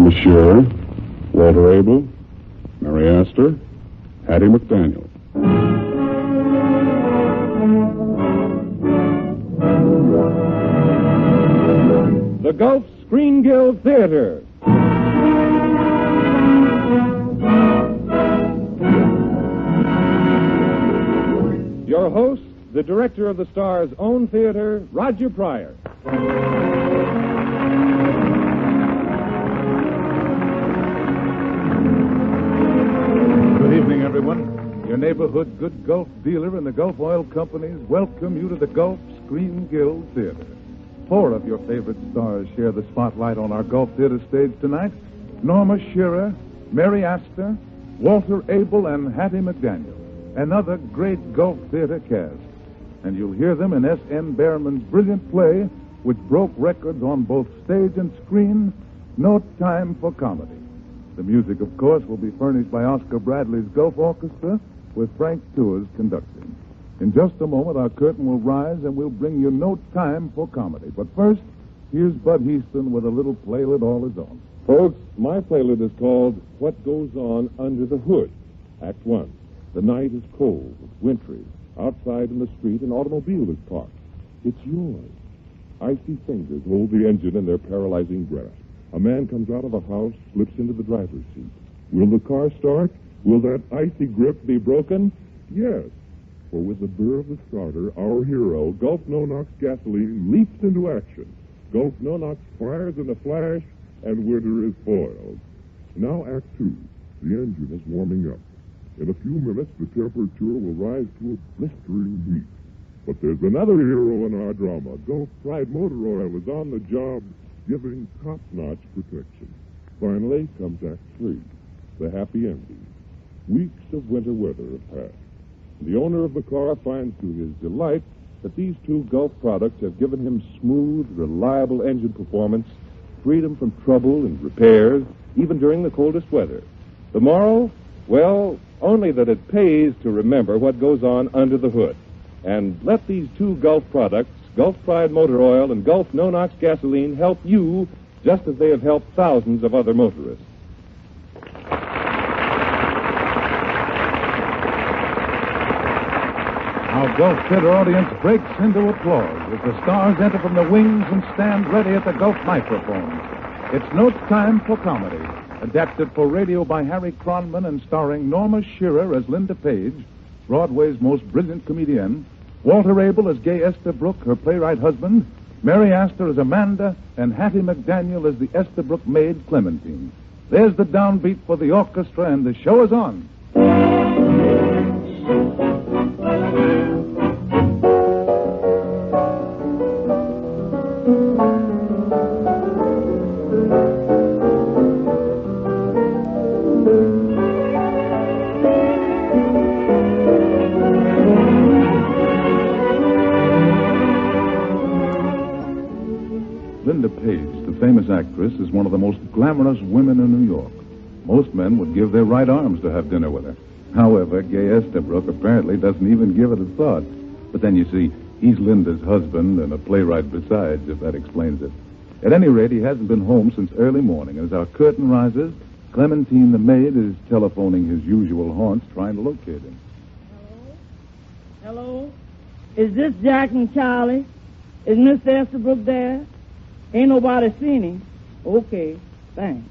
Norma Shearer, Walter Abel, Mary Astor, Hattie McDaniel. The Gulf Screen Guild Theater. Your host, the director of the Star's own theater, Roger Pryor. Good evening, everyone. Your neighborhood good Gulf dealer and the Gulf Oil Companies welcome you to the Gulf Screen Guild Theater. 4 of your favorite stars share the spotlight on our Gulf Theater stage tonight. Norma Shearer, Mary Astor, Walter Abel, and Hattie McDaniel. Another great Gulf Theater cast. And you'll hear them in S.N. Behrman's brilliant play, which broke records on both stage and screen, No Time for Comedy. The music, of course, will be furnished by Oscar Bradley's Gulf Orchestra, with Frank Tours conducting. In just a moment, our curtain will rise, and we'll bring you No Time for Comedy. But first, here's Bud Heaston with a little playlet all his own. Folks, my playlet is called What Goes On Under the Hood, Act 1. The night is cold, wintry. Outside in the street, an automobile is parked. It's yours. Icy fingers hold the engine in their paralyzing grasp. A man comes out of a house, slips into the driver's seat. Will the car start? Will that icy grip be broken? Yes. For with the burr of the starter, our hero, Gulf No-Nox Gasoline, leaps into action. Gulf No-Nox fires in a flash, and winter is foiled. Now Act 2. The engine is warming up. In a few minutes, the temperature will rise to a blistering heat. But there's another hero in our drama. Gulf Pride Motor Oil is on the job, giving top-notch protection. Finally comes Act 3, the happy ending. Weeks of winter weather have passed. The owner of the car finds to his delight that these 2 Gulf products have given him smooth, reliable engine performance, freedom from trouble and repairs, even during the coldest weather. The moral? Well, only that it pays to remember what goes on under the hood. And let these 2 Gulf products, Gulf Pride Motor Oil and Gulf No-Nox Gasoline, help you just as they have helped thousands of other motorists. Our Gulf Theater audience breaks into applause as the stars enter from the wings and stand ready at the Gulf microphones. It's No Time for Comedy, adapted for radio by Harry Cronman and starring Norma Shearer as Linda Page, Broadway's most brilliant comedian, Walter Abel as Gay Estabrook, her playwright husband, Mary Astor as Amanda, and Hattie McDaniel as the Estabrook maid Clementine. There's the downbeat for the orchestra, and the show is on. Linda Page, the famous actress, is one of the most glamorous women in New York. Most men would give their right arms to have dinner with her. However, Gay Estabrook apparently doesn't even give it a thought. But then, you see, he's Linda's husband and a playwright besides, if that explains it. At any rate, he hasn't been home since early morning. As our curtain rises, Clementine the maid is telephoning his usual haunts, trying to locate him. Hello? Is this Jack and Charlie? Is Mr. Estabrook there? Ain't nobody seen him. Okay, thanks.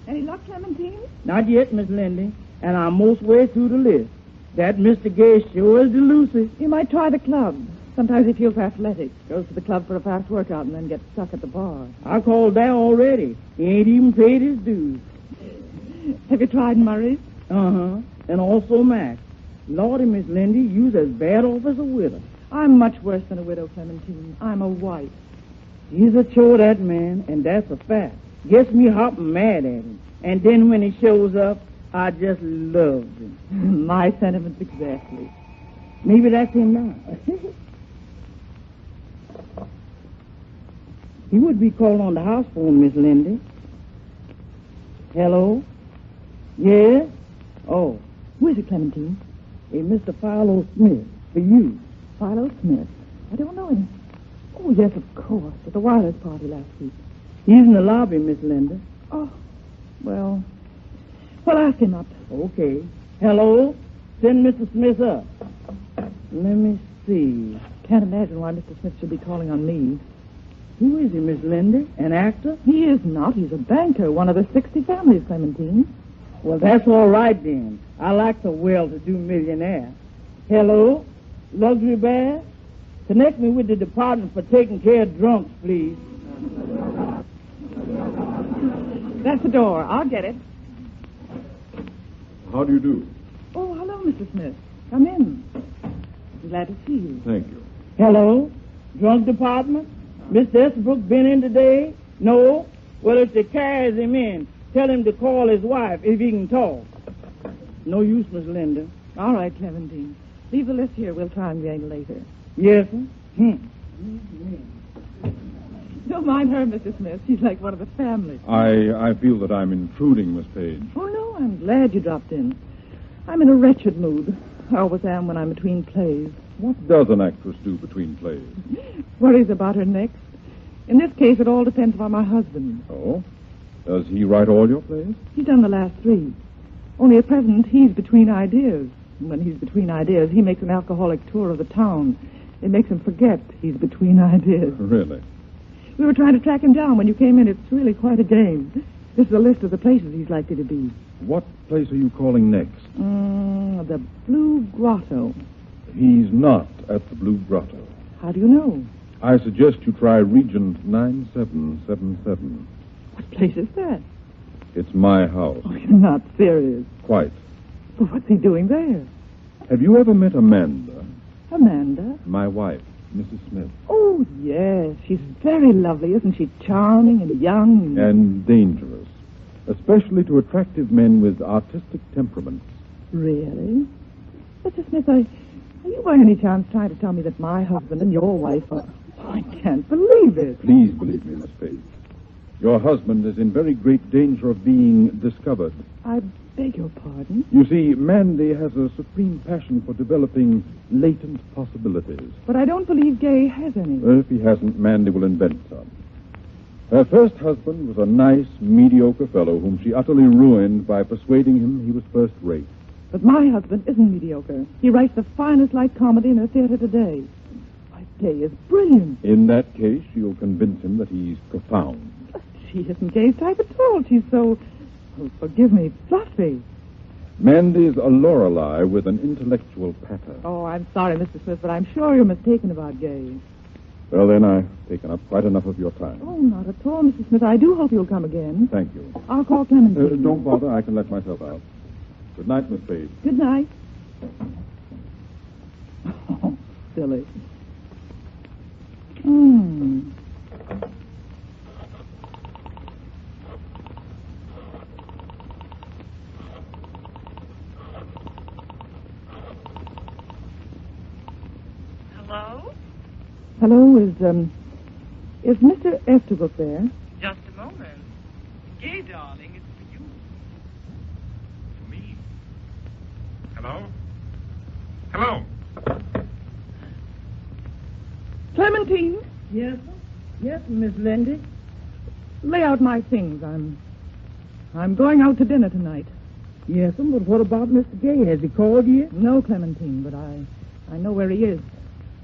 Any luck, Clementine? Not yet, Miss Lindy, and I'm most way through the list. That Mr. Gay sure is delusive. You might try the club. Sometimes he feels athletic. Goes to the club for a fast workout and then gets stuck at the bar. I called there already. He ain't even paid his dues. Have you tried Murray's? Uh-huh, and also Mac. Lordy, Miss Lindy, you's as bad off as a widow. I'm much worse than a widow, Clementine. I'm a wife. He's a chore, that man, and that's a fact. Gets me hopping mad at him. And then when he shows up, I just love him. My sentiments exactly. Maybe that's him now. He would be called on the house phone, Miss Lindy. Hello? Yes? Oh. Who is it, Clementine? Hey, Mr. Philo Smith, for you. Philo Smith. I don't know him. Oh, yes, of course. At the wireless party last week. He's in the lobby, Miss Linda. Oh, well, ask him up. Okay. Hello? Send Mr. Smith up. Let me see. Can't imagine why Mr. Smith should be calling on me. Who is he, Miss Lindy? An actor? He is not. He's a banker, one of the 60 families, Clementine. Well, that's all right then. I like the well-to-do millionaire. Hello? Luxury Bath? Connect me with the department for taking care of drunks, please. That's the door. I'll get it. How do you do? Oh, hello, Mr. Smith. Come in. I'm glad to see you. Thank you. Hello? Drunk department? Mr. Estabrook been in today? No? Well, if they carries him in, tell him to call his wife if he can talk. No use, Miss Linda. All right, Clementine. Leave the list here. We'll try him again later. Yes, sir? Don't mind her, Mr. Smith. She's like one of the family. I feel that I'm intruding, Miss Page. Oh, no, I'm glad you dropped in. I'm in a wretched mood. I always am when I'm between plays. What does an actress do between plays? Worries about her next. In this case, it all depends upon my husband. Oh? Does he write all your plays? He's done the last 3. Only at present, he's between ideas. And when he's between ideas, he makes an alcoholic tour of the town. It makes him forget he's between ideas. Really? We were trying to track him down when you came in. It's really quite a game. This is a list of the places he's likely to be. What place are you calling next? The Blue Grotto. He's not at the Blue Grotto. How do you know? I suggest you try Regent 9777. What place is that? It's my house. Oh, you're not serious. Quite. Well, what's he doing there? Have you ever met Amanda? Amanda? My wife, Mrs. Smith. Oh, yes. She's very lovely, isn't she? Charming and young. And dangerous. Especially to attractive men with artistic temperaments. Really? Mr. Smith, are you by any chance trying to tell me that my husband and your wife are... Oh, I can't believe it. Please believe me, Miss Page. Your husband is in very great danger of being discovered. I beg your pardon? You see, Mandy has a supreme passion for developing latent possibilities. But I don't believe Gay has any. If he hasn't, Mandy will invent some. Her first husband was a nice, mediocre fellow whom she utterly ruined by persuading him he was first-rate. But my husband isn't mediocre. He writes the finest light comedy in the theater today. Why, Gay is brilliant. In that case, you'll convince him that he's profound. She isn't Gay's type at all. She's so, forgive me, fluffy. Mandy's a Lorelei with an intellectual patter. Oh, I'm sorry, Mr. Smith, but I'm sure you're mistaken about Gay. Well, then, I've taken up quite enough of your time. Oh, not at all, Mr. Smith. I do hope you'll come again. Thank you. I'll call Clementine. Don't bother. I can let myself out. Good night, Miss Page. Good night. Oh, silly. Hello? Hello, is Mr. Estabrook there? Just a moment. Gay, darling, it's for you. For me? Hello? Hello? Clementine, Yes, sir? Yes, Miss Lindy. lay out my things. I'm going out to dinner tonight. Yes, sir, but what about Mr. Gay? Has he called you? No, Clementine, but I know where he is.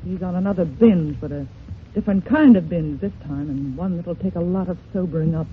He's on another binge, but a different kind of binge this time, and one that'll take a lot of sobering up.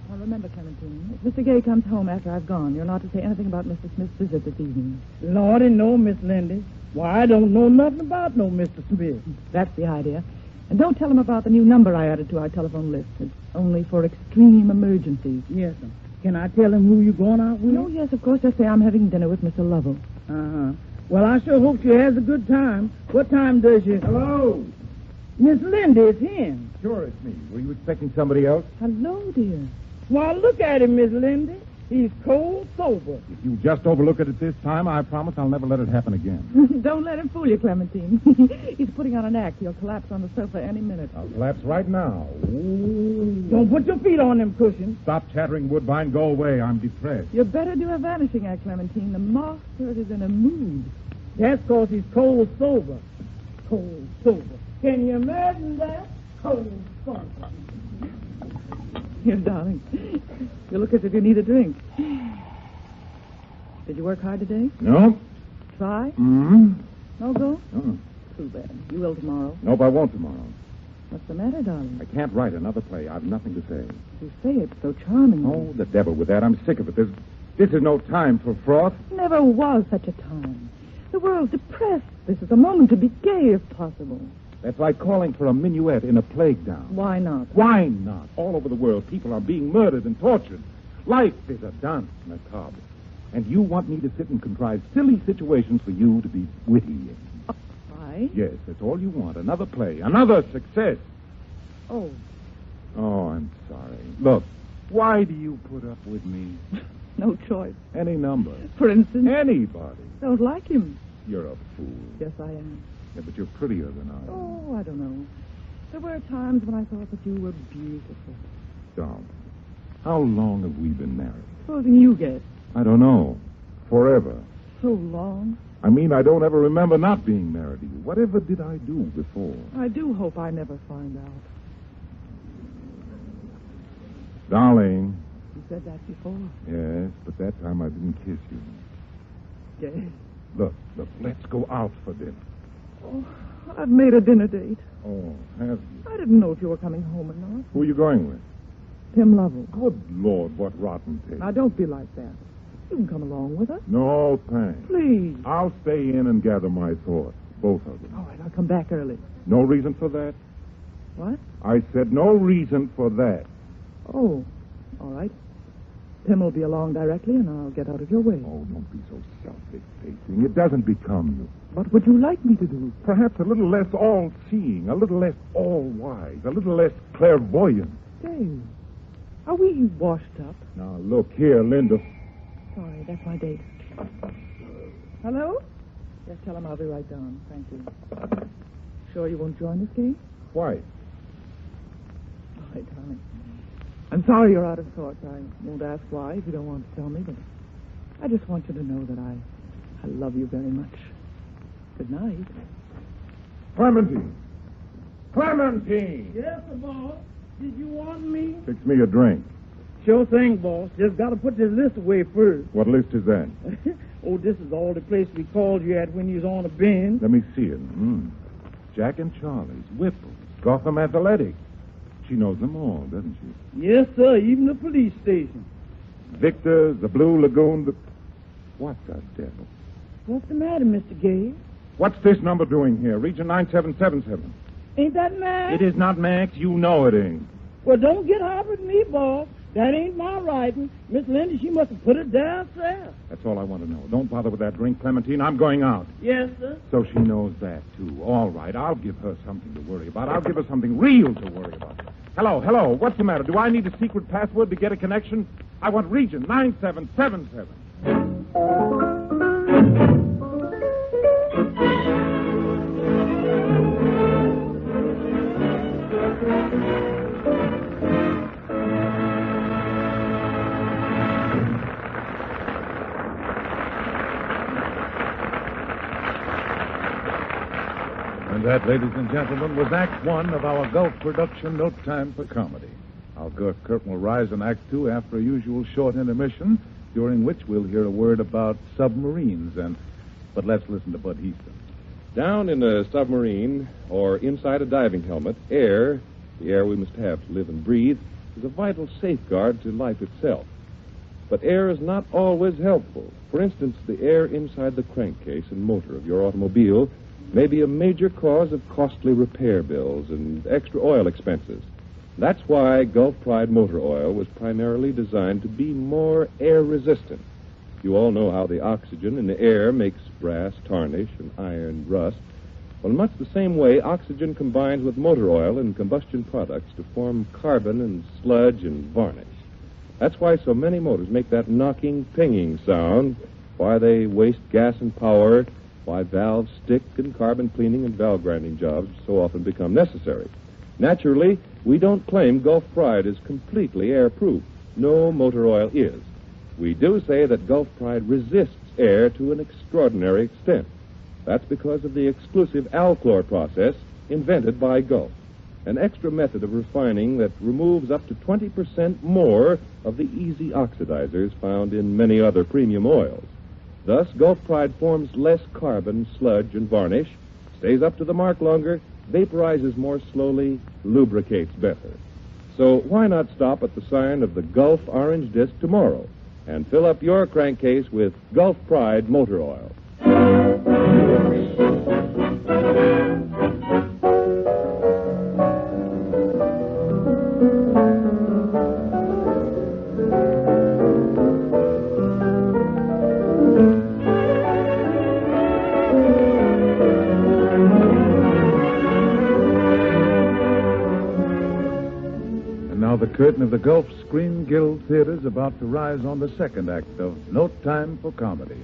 Now remember, Clementine, if Mr. Gay comes home after I've gone, you're not to say anything about Mr. Smith's visit this evening. Lordy, no, Miss Lindy. Why, I don't know nothing about no Mr. Smith. That's the idea. And don't tell him about the new number I added to our telephone list. It's only for extreme emergencies. Yes, sir. Can I tell him who you're going out with? Oh, yes, of course. Just say I'm having dinner with Mr. Lovell. Uh-huh. Well, I sure hope she has a good time. What time does she... Hello. Miss Lindy, it's him. Sure, it's me. Were you expecting somebody else? Hello, dear. Why, look at him, Miss Lindy. He's cold sober. If you just overlook it at this time, I promise I'll never let it happen again. Don't let him fool you, Clementine. He's putting on an act. He'll collapse on the sofa any minute. I'll collapse right now. Ooh. Don't put your feet on them cushions. Stop chattering, Woodbine. Go away. I'm depressed. You better do a vanishing act, Clementine. The moth bird is in a mood. That's because he's cold sober. Cold sober. Can you imagine that? Cold sober. Here, darling. You look as if you need a drink. Did you work hard today? No? Try? Mm-hmm. No go? No. Too bad. You will tomorrow. Nope, I won't tomorrow. What's the matter, darling? I can't write another play. I've nothing to say. You say it so charmingly. Oh, the devil with that. I'm sick of it. This is no time for froth. Never was such a time. The world's depressed. This is a moment to be gay if possible. That's like calling for a minuet in a plague down. Why not? Why not? All over the world, people are being murdered and tortured. Life is a dance macabre. And you want me to sit and contrive silly situations for you to be witty in. Why? Yes, that's all you want. Another play. Another success. Oh. Oh, I'm sorry. Look, why do you put up with me? No choice. Any number. For instance? Anybody. Don't like him. You're a fool. Yes, I am. Yeah, but you're prettier than I am. Oh, I don't know. There were times when I thought that you were beautiful. Darling, how long have we been married? Supposing you guessed. I don't know. Forever. So long. I mean, I don't ever remember not being married to you. Whatever did I do before? I do hope I never find out. Darling. You said that before. Yes, but that time I didn't kiss you. Yes. Look, let's go out for dinner. Oh, I've made a dinner date. Oh, have you? I didn't know if you were coming home or not. Who are you going with? Tim Lovell. Good Lord, what rotten taste. Now, don't be like that. You can come along with us. No, thanks. Please. I'll stay in and gather my thoughts. Both of them. All right, I'll come back early. No reason for that? What? I said no reason for that. Oh, all right. Tim will be along directly, and I'll get out of your way. Oh, don't be so self-effacing. It doesn't become you. What would you like me to do? Perhaps a little less all-seeing, a little less all-wise, a little less clairvoyant. Dave, are we washed up? Now, look here, Linda. Sorry, that's my date. Hello? Just tell him I'll be right down. Thank you. Sure you won't join this game? Why? All right, darling. I'm sorry you're out of sorts. I won't ask why if you don't want to tell me, but I just want you to know that I love you very much. Good night. Clementine! Clementine! Yes, boss. Did you want me? Fix me a drink. Sure thing, boss. Just got to put this list away first. What list is that? Oh, this is all the place we called you at when you was on a binge. Let me see it. Jack and Charlie's, Whipple's, Gotham Athletic. She knows them all, doesn't she? Yes, sir. Even the police station. Victor's, the Blue Lagoon, the... What the devil? What's the matter, Mr. Gay? What's this number doing here? Region 9777. Ain't that Max? It is not Max. You know it ain't. Well, don't get hot with me, boss. That ain't my writing. Miss Linda, she must have put it downstairs. That's all I want to know. Don't bother with that drink, Clementine. I'm going out. Yes, sir. So she knows that, too. All right. I'll give her something to worry about. I'll give her something real to worry about. Hello. What's the matter? Do I need a secret password to get a connection? I want region 9777. And that, ladies and gentlemen, was Act One of our Gulf production, No Time for Comedy. Our curtain will rise in Act Two after a usual short intermission, during which we'll hear a word about submarines. But let's listen to Bud Heaston. Down in a submarine or inside a diving helmet, air, the air we must have to live and breathe, is a vital safeguard to life itself. But air is not always helpful. For instance, the air inside the crankcase and motor of your automobile may be a major cause of costly repair bills and extra oil expenses. That's why Gulf Pride motor oil was primarily designed to be more air resistant. You all know how the oxygen in the air makes brass tarnish and iron rust. Well, in much the same way, oxygen combines with motor oil and combustion products to form carbon and sludge and varnish. That's why so many motors make that knocking, pinging sound, why they waste gas and power, why valves stick and carbon cleaning and valve grinding jobs so often become necessary. Naturally, we don't claim Gulf Pride is completely air-proof. No motor oil is. We do say that Gulf Pride resists air to an extraordinary extent. That's because of the exclusive Alchlor process invented by Gulf, an extra method of refining that removes up to 20% more of the easy oxidizers found in many other premium oils. Thus, Gulf Pride forms less carbon, sludge, and varnish, stays up to the mark longer, vaporizes more slowly, lubricates better. So why not stop at the sign of the Gulf Orange Disc tomorrow and fill up your crankcase with Gulf Pride motor oil? The curtain of the Gulf Screen Guild Theater is about to rise on the second act of No Time for Comedy,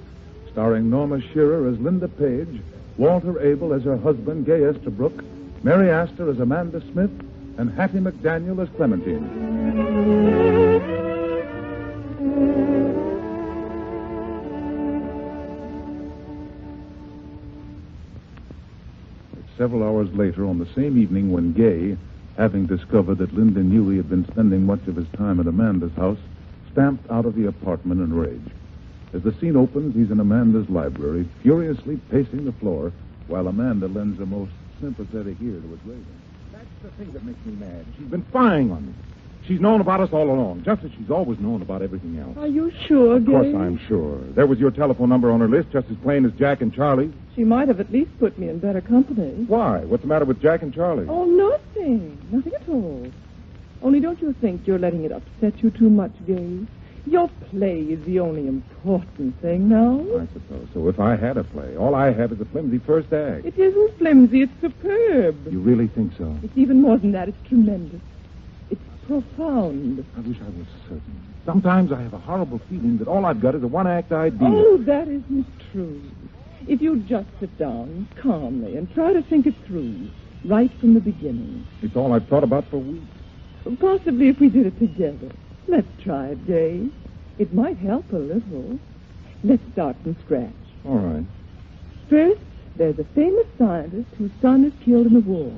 starring Norma Shearer as Linda Page, Walter Abel as her husband, Gay Estabrook, Mary Astor as Amanda Smith, and Hattie McDaniel as Clementine. It's several hours later on the same evening when Gay, having discovered that Linda knew he had been spending much of his time at Amanda's house, stamped out of the apartment in rage. As the scene opens, he's in Amanda's library, furiously pacing the floor, while Amanda lends a most sympathetic ear to his raving. That's the thing that makes me mad. She's been spying on me. She's known about us all along, just as she's always known about everything else. Are you sure, Of course I'm sure. There was your telephone number on her list, just as plain as Jack and Charlie. She might have at least put me in better company. Why? What's the matter with Jack and Charlie? Oh, nothing. Nothing at all. Only don't you think you're letting it upset you too much, Gay? Your play is the only important thing now. I suppose so. If I had a play, all I have is a flimsy first act. It isn't flimsy. It's superb. You really think so? It's even more than that. It's tremendous. It's profound. I wish I was certain. Sometimes I have a horrible feeling that all I've got is a one-act idea. Oh, that isn't true. If you just sit down calmly and try to think it through, right from the beginning. It's all I've thought about for weeks. Possibly if we did it together. Let's try it, Gay. It might help a little. Let's start from scratch. All right. First, there's a famous scientist whose son is killed in the war.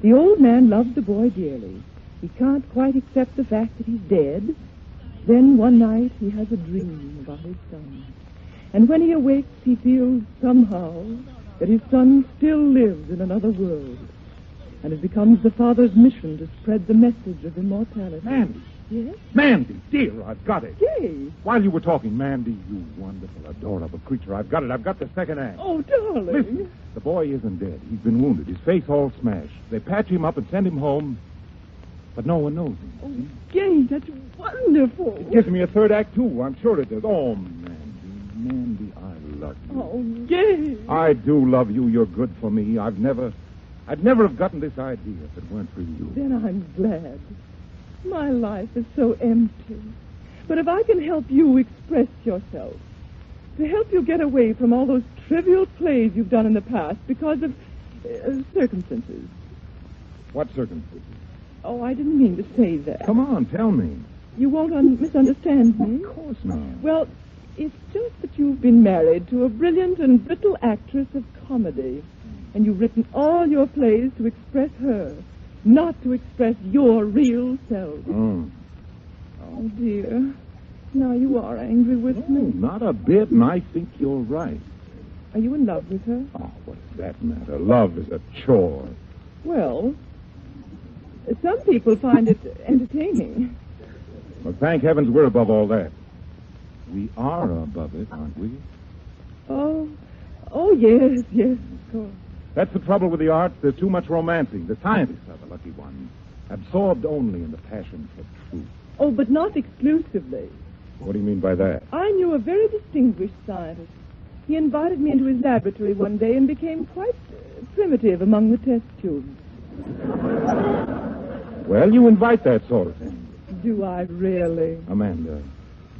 The old man loves the boy dearly. He can't quite accept the fact that he's dead. Then one night he has a dream about his son. And when he awakes, he feels somehow that his son still lives in another world. And it becomes the father's mission to spread the message of immortality. Mandy. Yes? Mandy, dear, I've got it. Gay. While you were talking, Mandy, you wonderful, adorable creature, I've got it. I've got the second act. Oh, darling. Listen, the boy isn't dead. He's been wounded, his face all smashed. They patch him up and send him home, but no one knows him. Oh, Gay, that's wonderful. It gives me a third act, too. I'm sure it does. Oh, Mandy, I love you. Oh, Gay. I do love you. You're good for me. I'd never have gotten this idea if it weren't for you. Then I'm glad. My life is so empty. But if I can help you express yourself, to help you get away from all those trivial plays you've done in the past because of circumstances. What circumstances? Oh, I didn't mean to say that. Come on, tell me. You won't misunderstand me? Of course not. Well, it's just that you've been married to a brilliant and brittle actress of comedy. And you've written all your plays to express her, not to express your real self. Oh, dear. Now you are angry with me. Not a bit, and I think you're right. Are you in love with her? Oh, what does that matter? Love is a chore. Well, some people find it entertaining. Well, thank heavens we're above all that. We are above it, aren't we? Oh, yes, of course. That's the trouble with the arts. There's too much romancing. The scientists are the lucky ones, absorbed only in the passion for truth. Oh, but not exclusively. What do you mean by that? I knew a very distinguished scientist. He invited me into his laboratory one day and became quite primitive among the test tubes. Well, you invite that sort of thing. Do I really? Amanda.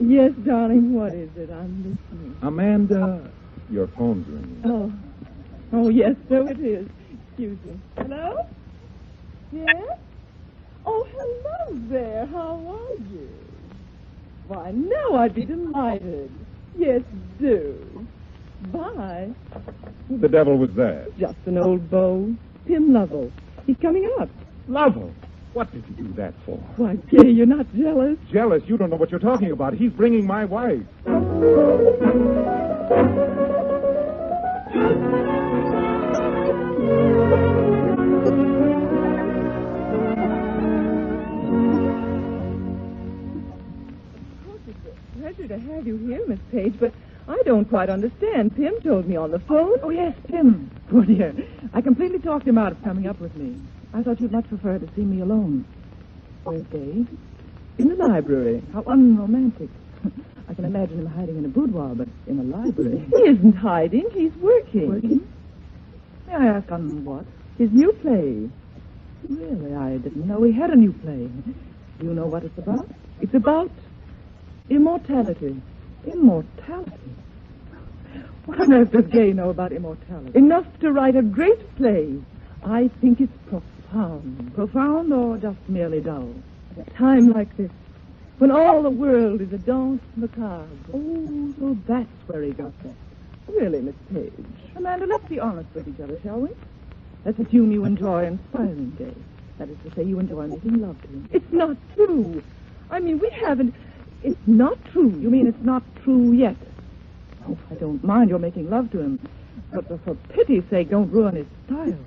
Yes, darling, what is it? I'm listening. Amanda, your phone's ringing. Oh, yes, so it is. Excuse me. Hello? Yes? Oh, hello there. How are you? Why, now I'd be delighted. Yes, do. Bye. Who the devil was that? Just an old beau. Tim Lovell. He's coming up. Lovell. What did you do that for? Why, Gay, you're not jealous? Jealous? You don't know what you're talking about. He's bringing my wife. Pleasure to have you here, Miss Page, but I don't quite understand. Pim told me on the phone. Oh, yes, Pim. Poor dear. I completely talked him out of coming up with me. I thought you'd much prefer to see me alone. Where's Dave? In the library. How unromantic. I can imagine him hiding in a boudoir, but in a library. He isn't hiding. He's working. Working? May I ask on what? His new play. Really, I didn't know he had a new play. Do you know what it's about? It's about immortality. Immortality? What on earth does Gay know about immortality? Enough to write a great play. I think it's profound. Profound or just merely dull? At a time like this, when all the world is a danse macabre. Oh, so that's where he got that. Really, Miss Page. Amanda, let's be honest with each other, shall we? Let's assume you enjoy inspiring Gay. That is to say, you enjoy making love to him. It's not true. I mean, we haven't... It's not true. You mean it's not true yet? Oh, I don't mind your making love to him. But for pity's sake, don't ruin his style.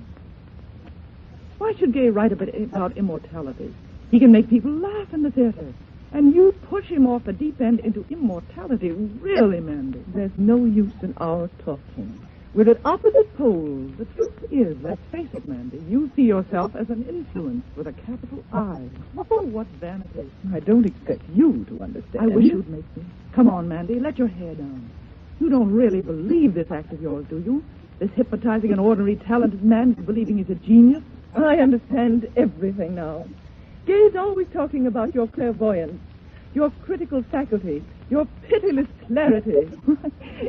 Why should Gay write a bit about immortality? He can make people laugh in the theater. And you push him off the deep end into immortality. Really, Mandy. There's no use in our talking. We're at opposite poles. The truth is, let's face it, Mandy, you see yourself as an influence with a capital I. Oh, what vanity. I don't expect you to understand. I wish you'd make me. Come on, Mandy, let your hair down. You don't really believe this act of yours, do you? This hypnotizing an ordinary talented man into believing he's a genius? I understand everything now. Gay's always talking about your clairvoyance, your critical faculty, your pitiless clarity.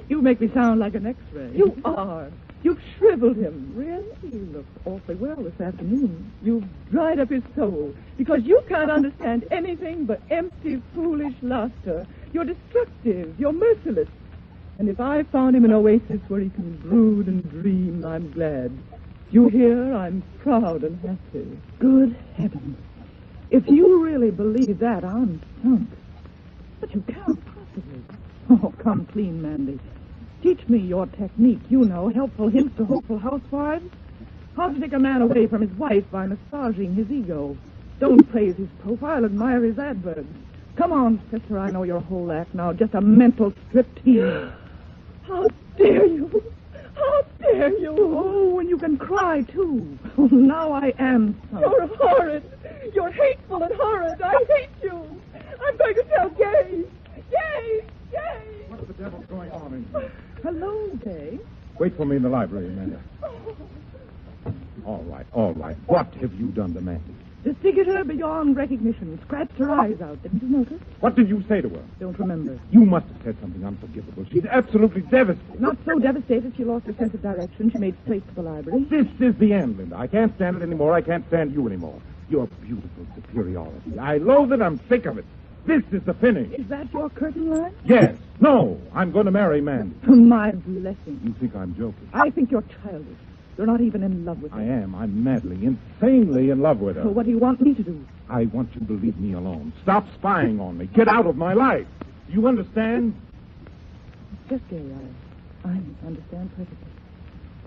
You make me sound like an X-ray. You are. You've shriveled him. Really? He looks awfully well this afternoon. You've dried up his soul because you can't understand anything but empty, foolish laughter. You're destructive. You're merciless. And if I found him an oasis where he can brood and dream, I'm glad. You hear? I'm proud and happy. Good heavens. If you really believe that, I'm sunk. But you can't possibly. Oh, come clean, Mandy. Teach me your technique. You know, helpful hints to hopeful housewives. How to take a man away from his wife by massaging his ego. Don't praise his profile, admire his adverbs. Come on, sister, I know your whole act now. Just a mental striptease. How dare you? How dare you? Oh, and you can cry, too. Oh, now I am sunk. You're horrid. You're hateful and horrid. I hate you. I'm going to tell Gay. Gay! Gay! What the devil's going on in here? Hello, Gay. Wait for me in the library, Amanda. All right. What have you done to Mandy? Disfigured her beyond recognition. Scratched her eyes out. Didn't you notice? What did you say to her? Don't remember. You must have said something unforgivable. She's absolutely devastated. Not so devastated she lost her sense of direction. She made straight for the library. This is the end, Linda. I can't stand it anymore. I can't stand you anymore. Your beautiful superiority. I loathe it. I'm sick of it. This is the finish. Is that your curtain line? Yes. No. I'm going to marry Mandy. My blessing. You think I'm joking? I think you're childish. You're not even in love with her. I am. I'm madly, insanely in love with her. So what do you want me to do? I want you to leave me alone. Stop spying on me. Get out of my life. You understand? Yes, Gay, I understand perfectly.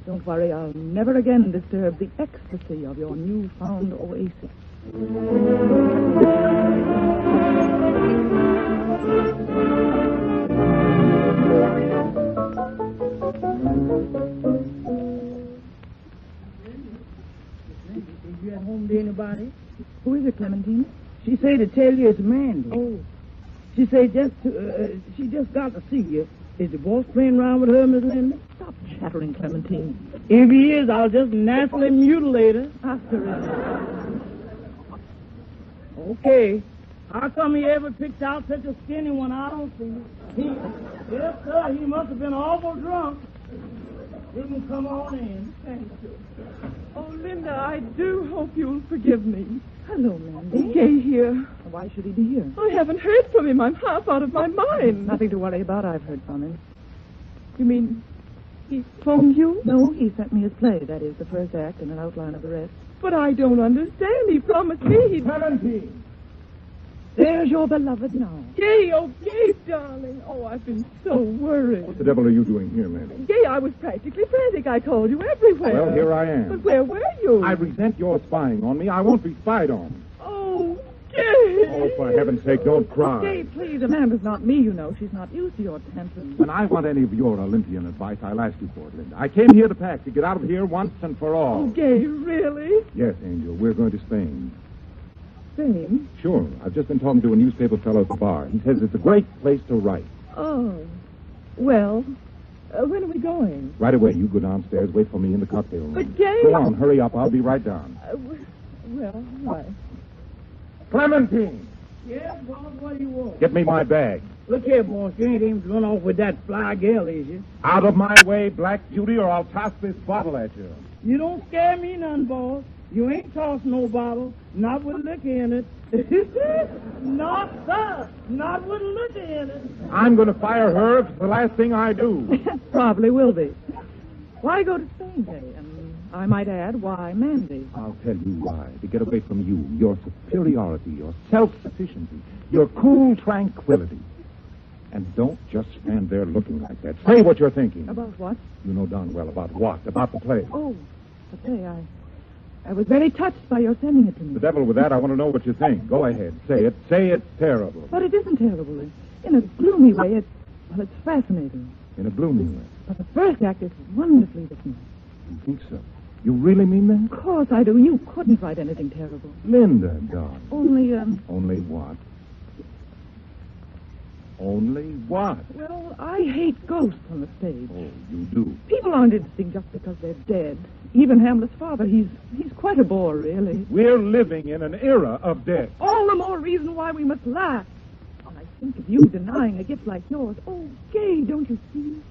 Don't worry, I'll never again disturb the ecstasy of your newfound oasis. You at home to anybody? Who is it, Clementine? She say to tell you it's Mandy. Oh. She say she just got to see you. Is the boss playing around with her, Miss Linda? Stop chattering, Clementine. If he is, I'll just naturally mutilate her. Ask her in. Okay. How come he ever picked out such a skinny one? I don't see. Yes, sir, he must have been awful drunk. You can come on in. Thank you. Oh, Linda, I do hope you'll forgive me. Hello, Mandy. Gay here. Why should he be here? I haven't heard from him. I'm half out of my mind. Nothing to worry about. I've heard from him. You mean he phoned you? No, he sent me his play. That is, the first act and an outline of the rest. But I don't understand. He promised me he'd... Clementine. There's your beloved now. Gay, oh, Gay, darling. Oh, I've been so worried. What the devil are you doing here, Mandy? Gay, I was practically frantic. I called you everywhere. Well, here I am. But where were you? I resent your spying on me. I won't be spied on. Oh, Gay. Oh, for heaven's sake, don't cry. Gay, please, Amanda's not me, you know. She's not used to your tantrums. When I want any of your Olympian advice, I'll ask you for it, Linda. I came here to pack, to get out of here once and for all. Oh, Gay, really? Yes, Angel, we're going to Spain. Spain? Sure. I've just been talking to a newspaper fellow at the bar. He says it's a great place to write. Oh. Well, when are we going? Right away. You go downstairs. Wait for me in the cocktail room. But, Gay... Go on. Hurry up. I'll be right down. Well, why? Clementine! Yes, boss, what do you want? Get me my bag. Look here, boss, you ain't even run off with that fly girl, is you? Out of my way, Black Beauty, or I'll toss this bottle at you. You don't scare me none, boss. You ain't tossed no bottle, not with liquor in it. Not, sir, not with liquor in it. I'm going to fire her if it's the last thing I do. Probably will be. Why go to Spain, Gay? And I might add, why Mandy? I'll tell you why. To get away from you, your superiority, your self-sufficiency, your cool tranquility. And don't just stand there looking like that. Say what you're thinking. About what? You know darn well about what? About the play. Oh, the play, I was very touched by your sending it to me. The devil with that. I want to know what you think. Go ahead. Say it. Say it's terrible. But it isn't terrible. In a gloomy way, it's fascinating. In a gloomy way. But the first act is wonderfully written. You think so? You really mean that? Of course I do. You couldn't write anything terrible. Linda, darling. Only, Only what? Only what? Well, I hate ghosts on the stage. Oh, you do? People aren't interesting just because they're dead. Even Hamlet's father, he's quite a bore, really. We're living in an era of death. All the more reason why we must laugh. And I think of you denying a gift like yours. Oh, Gay, don't you see?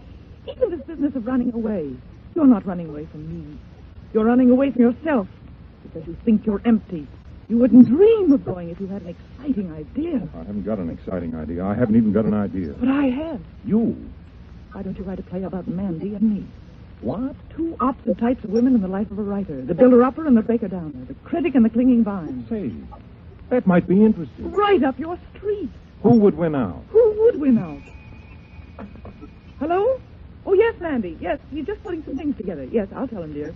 Even this business of running away. You're not running away from me. You're running away from yourself because you think you're empty. You wouldn't dream of going if you had an exciting idea. I haven't got an exciting idea. I haven't even got an idea. But I have. You? Why don't you write a play about Mandy and me? What? Two opposite types of women in the life of a writer. The builder-upper and the breaker-downer. The critic and the clinging vine. Say, that might be interesting. Right up your street. Who would win out? Who would win out? Hello? Oh, yes, Mandy. Yes, he's just putting some things together. Yes, I'll tell him, dear.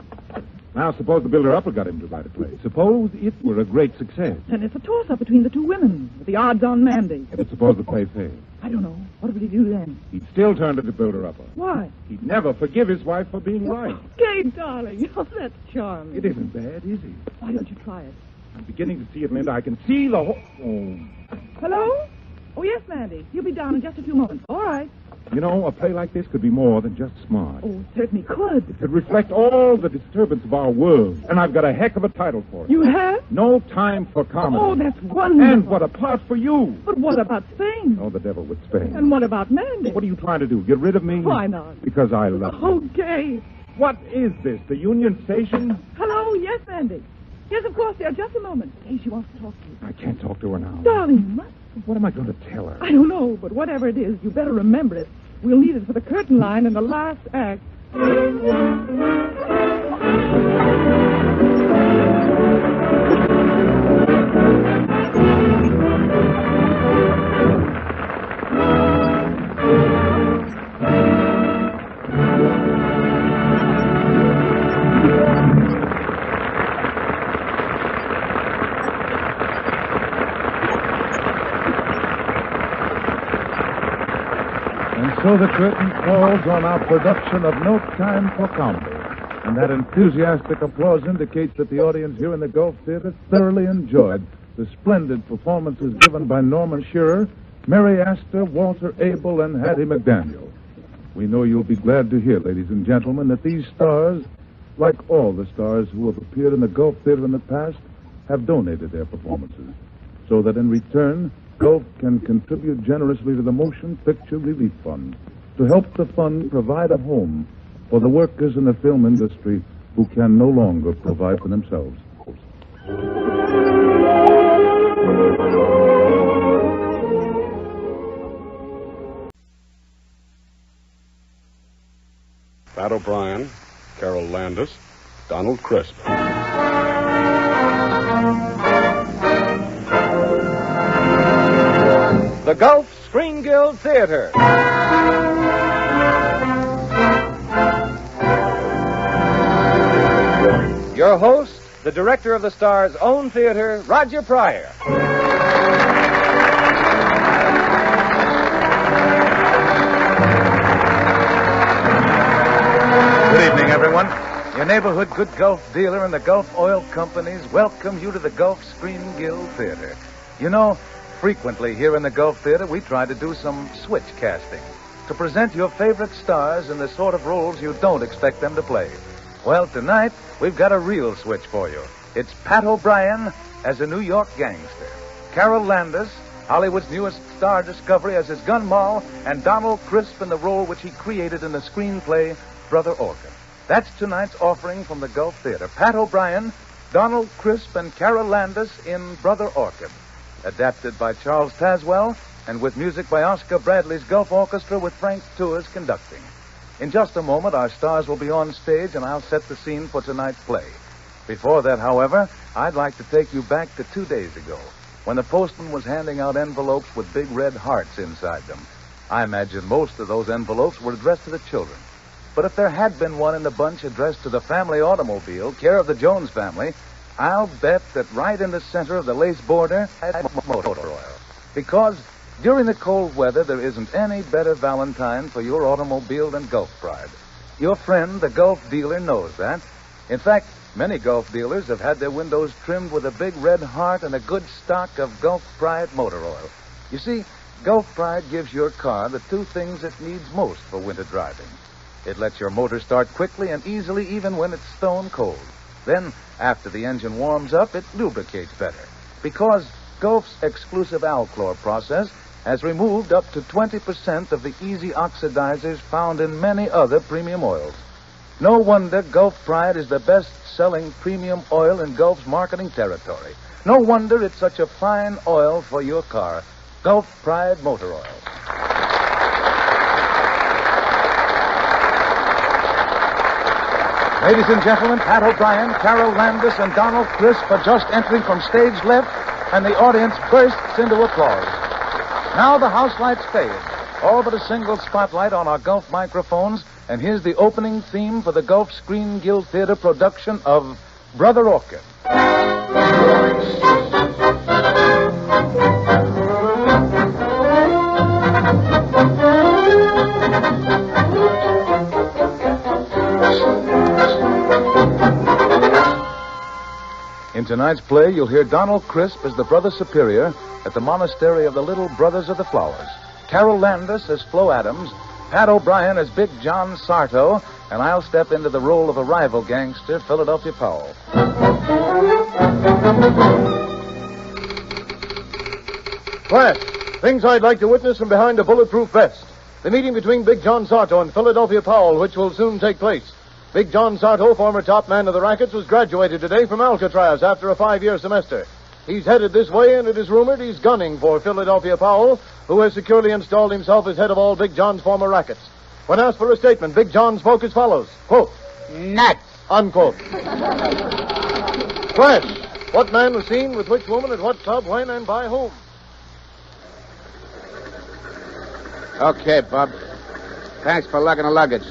Now, suppose the builder-upper got him to write a play. Suppose it were a great success. And it's a toss-up between the two women, with the odds on Mandy. But suppose the play failed. I don't know. What would he do then? He'd still turn to the builder-upper. Why? He'd never forgive his wife for being right. Gay, darling. Oh, that's charming. It isn't bad, is it? Why don't you try it? I'm beginning to see it, Linda. I can see the whole... Oh. Hello? Oh, yes, Mandy. He'll be down in just a few moments. All right. You know, a play like this could be more than just smart. Oh, it certainly could. It could reflect all the disturbance of our world. And I've got a heck of a title for it. You have? No Time for Comedy. Oh, that's wonderful. And what a part for you. But what about Spain? Oh, the devil with Spain. And what about Mandy? What are you trying to do? Get rid of me? Why not? Because I love you. Oh, Gay. What is this, the Union Station? Hello, yes, Mandy. Yes, of course, dear. Just a moment. Gay, she wants to talk to you. I can't talk to her now. Darling, you must. What am I going to tell her? I don't know, but whatever it is, you better remember it. We'll need it for the curtain line in the last act. So the curtain falls on our production of No Time for Comedy. And that enthusiastic applause indicates that the audience here in the Gulf Theater thoroughly enjoyed the splendid performances given by Norman Shearer, Mary Astor, Walter Abel, and Hattie McDaniel. We know you'll be glad to hear, ladies and gentlemen, that these stars, like all the stars who have appeared in the Gulf Theater in the past, have donated their performances. so that in return, Gulf can contribute generously to the Motion Picture Relief Fund to help the fund provide a home for the workers in the film industry who can no longer provide for themselves. Pat O'Brien, Carol Landis, Donald Crisp. The Gulf Screen Guild Theater. Your host, the director of the Star's own theater, Roger Pryor. Good evening, everyone. Your neighborhood good Gulf dealer and the Gulf Oil Companies welcome you to the Gulf Screen Guild Theater. You know, frequently here in the Gulf Theater, we try to do some switch casting to present your favorite stars in the sort of roles you don't expect them to play. Well, tonight, we've got a real switch for you. It's Pat O'Brien as a New York gangster, Carol Landis, Hollywood's newest star discovery as his gun moll, and Donald Crisp in the role which he created in the screenplay Brother Orchid. That's tonight's offering from the Gulf Theater. Pat O'Brien, Donald Crisp, and Carol Landis in Brother Orchid. Adapted by Charles Tazwell, and with music by Oscar Bradley's Gulf Orchestra with Frank Tours conducting. In just a moment, our stars will be on stage, and I'll set the scene for tonight's play. Before that, however, I'd like to take you back to 2 days ago, when the postman was handing out envelopes with big red hearts inside them. I imagine most of those envelopes were addressed to the children. But if there had been one in the bunch addressed to the family automobile, care of the Jones family, I'll bet that right in the center of the lace border had motor oil. Because during the cold weather, there isn't any better Valentine for your automobile than Gulf Pride. Your friend, the Gulf dealer, knows that. In fact, many Gulf dealers have had their windows trimmed with a big red heart and a good stock of Gulf Pride motor oil. You see, Gulf Pride gives your car the two things it needs most for winter driving. It lets your motor start quickly and easily even when it's stone cold. Then, after the engine warms up, it lubricates better. Because Gulf's exclusive Alchlor process has removed up to 20% of the easy oxidizers found in many other premium oils. No wonder Gulf Pride is the best-selling premium oil in Gulf's marketing territory. No wonder it's such a fine oil for your car. Gulf Pride Motor Oil. Ladies and gentlemen, Pat O'Brien, Carol Landis, and Donald Crisp are just entering from stage left, and the audience bursts into applause. Now the house lights fade, all but a single spotlight on our Gulf microphones, and here's the opening theme for the Gulf Screen Guild Theater production of Brother Orchid. In tonight's play, you'll hear Donald Crisp as the Brother Superior at the Monastery of the Little Brothers of the Flowers, Carol Landis as Flo Adams, Pat O'Brien as Big John Sarto, and I'll step into the role of a rival gangster, Philadelphia Powell. Class, things I'd like to witness from behind a bulletproof vest. The meeting between Big John Sarto and Philadelphia Powell, which will soon take place. Big John Sarto, former top man of the rackets, was graduated today from Alcatraz after a 5-year semester. He's headed this way, and it is rumored he's gunning for Philadelphia Powell, who has securely installed himself as head of all Big John's former rackets. When asked for a statement, Big John spoke as follows, quote, "Nuts," unquote. Class, what man was seen with which woman at what club, when, and by whom? Okay, Bub. Thanks for lugging the luggage.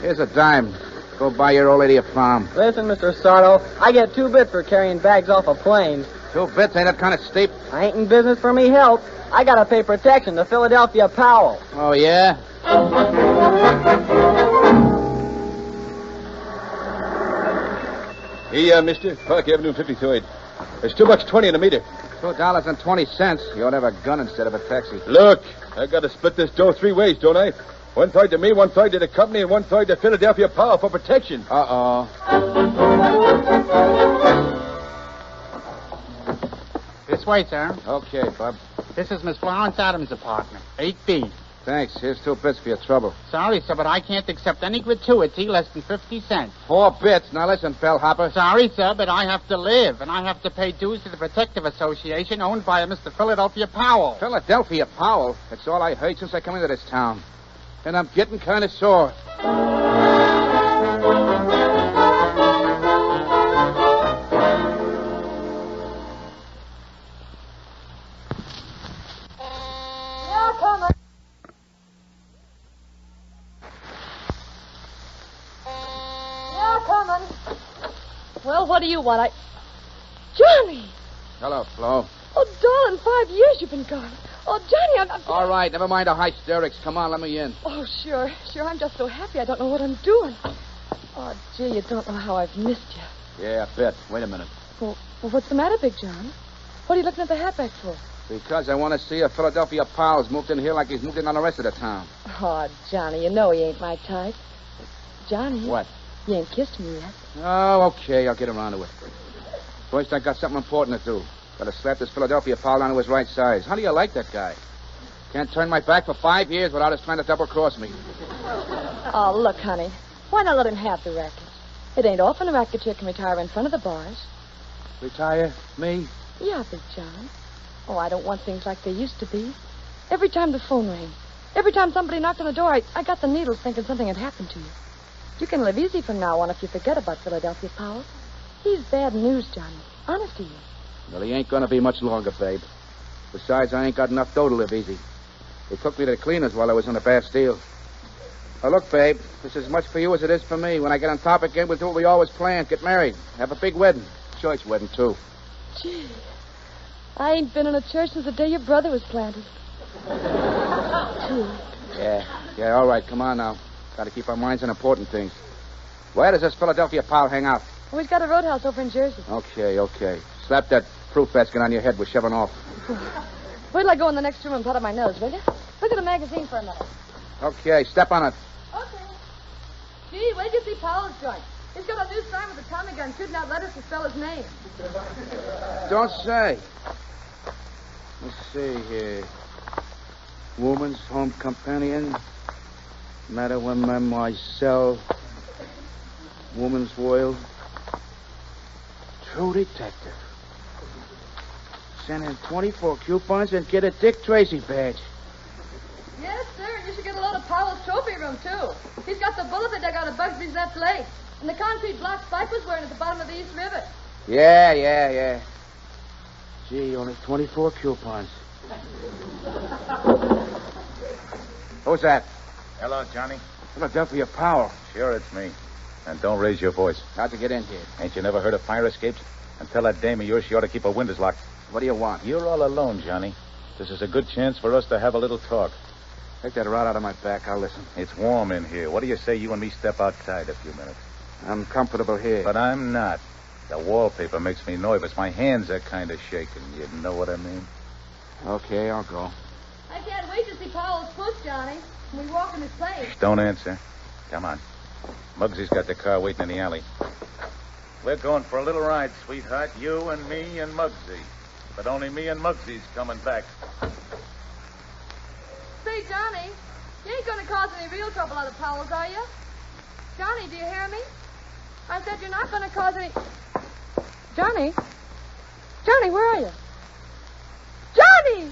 Here's a dime. Go buy your old lady a farm. Listen, Mr. Sarto, I get 2 bits for carrying bags off of planes. 2 bits? Ain't that kind of steep? I ain't in business for me help. I gotta pay protection to Philadelphia Powell. Oh, yeah? Hey, mister, Park Avenue 53rd. There's $2.20 in a meter. $2.20. You ought to have a gun instead of a taxi. Look, I gotta split this dough 3 ways, don't I? 1/3 to me, 1/3 to the company, and 1/3 to Philadelphia Power for protection. Uh-oh. It's way, sir. Okay, Bub. This is Miss Florence Adams' apartment, 8B. Thanks. Here's 2 bits for your trouble. Sorry, sir, but I can't accept any gratuity less than 50 cents. 4 bits. Now listen, bellhopper. Sorry, sir, but I have to live, and I have to pay dues to the Protective Association owned by a Mr. Philadelphia Powell. Philadelphia Powell? That's all I heard since I come into this town. And I'm getting kind of sore. Well, what do you want? Johnny! Hello, Flo. Oh, darling, 5 years you've been gone. Oh, Johnny, I'm... All right, never mind the hysterics. Come on, let me in. Oh, sure. I'm just so happy I don't know what I'm doing. Oh, gee, you don't know how I've missed you. Yeah, I bet. Wait a minute. Well, what's the matter, Big John? What are you looking at the hatback for? Because I want to see if Philadelphia Powell's moved in here like he's moved in on the rest of the town. Oh, Johnny, you know he ain't my type. Johnny. What? You ain't kissed me yet. Oh, okay. I'll get around to it. First, I got something important to do. Gotta slap this Philadelphia Powell down to his right size. How do you like that guy? Can't turn my back for 5 years without his trying to double-cross me. Oh, look, honey. Why not let him have the racket? It ain't often a racketeer can retire in front of the bars. Retire? Me? Yeah, Big John. Oh, I don't want things like they used to be. Every time the phone rang, every time somebody knocked on the door, I got the needles thinking something had happened to you. You can live easy from now on if you forget about Philadelphia Powell. He's bad news, Johnny. Honest to you. Well, he ain't gonna be much longer, babe. Besides, I ain't got enough dough to live easy. They took me to the cleaners while I was in the Bastille. Now, look, babe, this is as much for you as it is for me. When I get on top again, we'll do what we always planned. Get married. Have a big wedding. Church wedding, too. Gee, I ain't been in a church since the day your brother was planted. Yeah, all right. Come on now. Gotta keep our minds on important things. Where does this Philadelphia Powell hang out? Oh, he's got a roadhouse over in Jersey. Okay. Slap that fruit basket on your head. We're shoving off. Wait till I go in the next room and put up my nose, will you? Look at the magazine for a minute. Okay, step on it. Okay. Gee, where'd you see Powell's joint? He's got a new sign with a Tommy gun shooting out letters to spell his name. Don't say. Let's see here. Woman's home companion. Matter when myself. Woman's world. True detective. Send in 24 coupons and get a Dick Tracy badge. Yes, sir. You should get a load of Powell's trophy room, too. He's got the bullet they dug out of Bugsby's left leg. And the concrete block Spike was wearing at the bottom of the East River. Yeah. Gee, only 24 coupons. Who's that? Hello, Johnny. Philadelphia Powell. Sure, it's me. And don't raise your voice. How'd you get in here? Ain't you never heard of fire escapes? And tell that dame of yours she ought to keep her windows locked. What do you want? You're all alone, Johnny. This is a good chance for us to have a little talk. Take that rod out of my back. I'll listen. It's warm in here. What do you say you and me step outside a few minutes? I'm comfortable here. But I'm not. The wallpaper makes me nervous. My hands are kind of shaking. You know what I mean? Okay, I'll go. I can't wait to see Powell's foot, Johnny. When we walk in his place. Don't answer. Come on. Muggsy's got the car waiting in the alley. We're going for a little ride, sweetheart. You and me and Muggsy. But only me and Muggsy's coming back. Say, Johnny, you ain't going to cause any real trouble out of Powell's, are you? Johnny, do you hear me? I said you're not going to cause any... Johnny? Johnny, where are you? Johnny!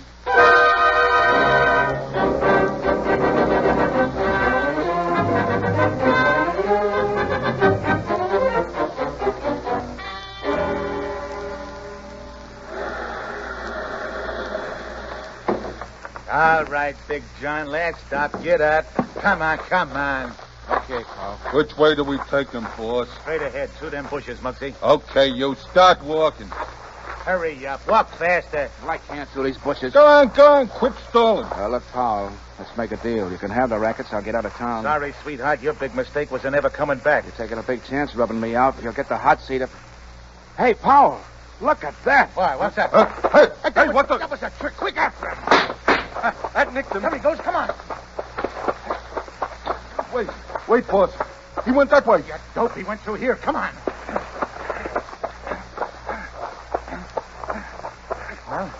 All right, Big John, let's stop. Get up. Come on. Okay, Paul. Which way do we take them, boss? Straight ahead, through them bushes, Muggsy. Okay, you start walking. Hurry up. Walk faster. Well, I can't through these bushes. Go on. Quit stalling. Look, Paul, let's make a deal. You can have the rackets. I'll get out of town. Sorry, sweetheart. Your big mistake was in never coming back. You're taking a big chance rubbing me out. You'll get the hot seat if... Hey, Powell, look at that. Why, what's that? Hey, what the... That was a trick. Quick after him. That nicked him. There he goes. Come on. Wait, boss. He went that way. You dope. He went through here. Come on. Well,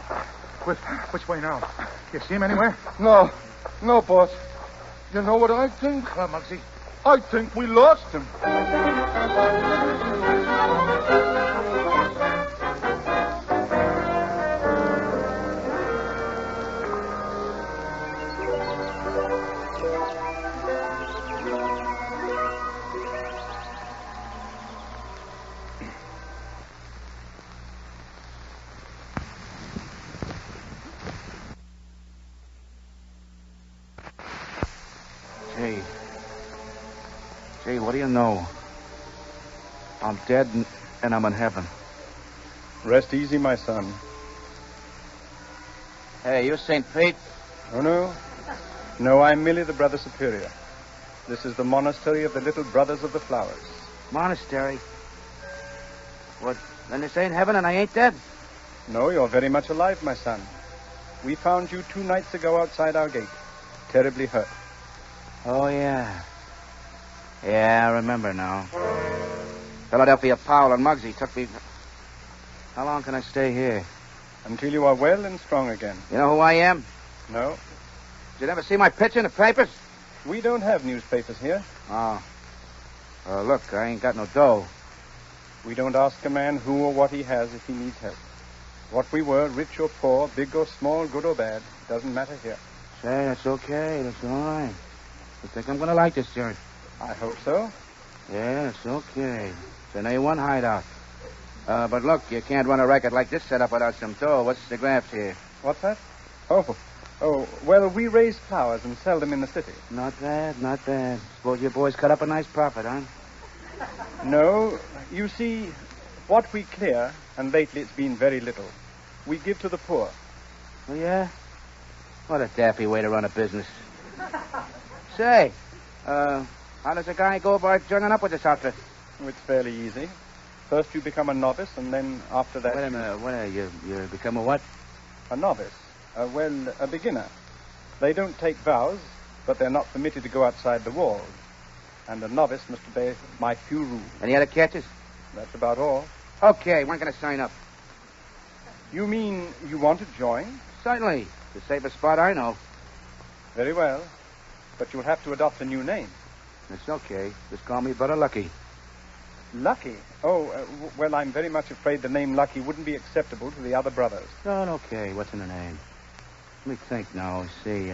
Which way now? You see him anywhere? No. No, boss. You know what I think? Muggsy. I think we lost him. Gee, what do you know? I'm dead and I'm in heaven. Rest easy, my son. Hey, you St. Pete? Oh, no. No, I'm merely the Brother Superior. This is the monastery of the Little Brothers of the Flowers. Monastery? What, then this ain't heaven and I ain't dead? No, you're very much alive, my son. We found you 2 nights ago outside our gate, terribly hurt. Oh, yeah. Yeah, I remember now. Philadelphia Powell and Muggsy took me... How long can I stay here? Until you are well and strong again. You know who I am? No. Did you ever see my picture in the papers? We don't have newspapers here. Oh. Look, I ain't got no dough. We don't ask a man who or what he has if he needs help. What we were, rich or poor, big or small, good or bad, doesn't matter here. Say, that's okay. That's all right. I think I'm going to like this joint. I hope so. Yeah, it's okay. It's an A1 hideout. But look, you can't run a racket like this set up without some dough. What's the graft here? What's that? Oh, well, we raise flowers and sell them in the city. Not bad, not bad. Suppose your boys cut up a nice profit, huh? No, you see, what we clear, and lately it's been very little, we give to the poor. Oh, yeah? What a daffy way to run a business. Say, how does a guy go about joining up with this outfit? Oh, it's fairly easy. First you become a novice, and then after that... Wait a minute, you become a what? A novice. A beginner. They don't take vows, but they're not permitted to go outside the walls. And a novice must obey my few rules. Any other catches? That's about all. Okay, when can I sign up? You mean you want to join? Certainly. The safest spot I know. Very well. But you'll have to adopt a new name. It's okay. Just call me Brother Lucky. Lucky? Oh, well, I'm very much afraid the name Lucky wouldn't be acceptable to the other brothers. Oh, okay. What's in the name? Let me think now. See,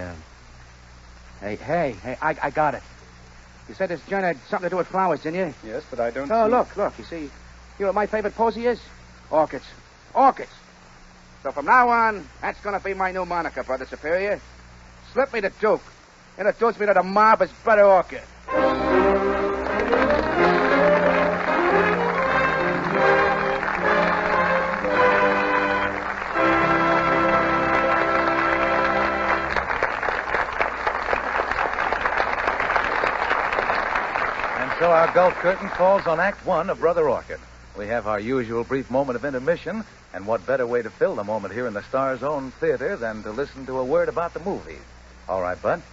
Hey, I got it. You said this joint had something to do with flowers, didn't you? Yes, but I don't Oh, see... look. You see, you know what my favorite posy is? Orchids. Orchids. So from now on, that's going to be my new moniker, Brother Superior. Slip me the Duke. Introduce me to the mob as Brother Orchid. So our Gulf curtain falls on Act 1 of Brother Orchid. We have our usual brief moment of intermission, and what better way to fill the moment here in the Star's own theater than to listen to a word about the movie. All right, Bud.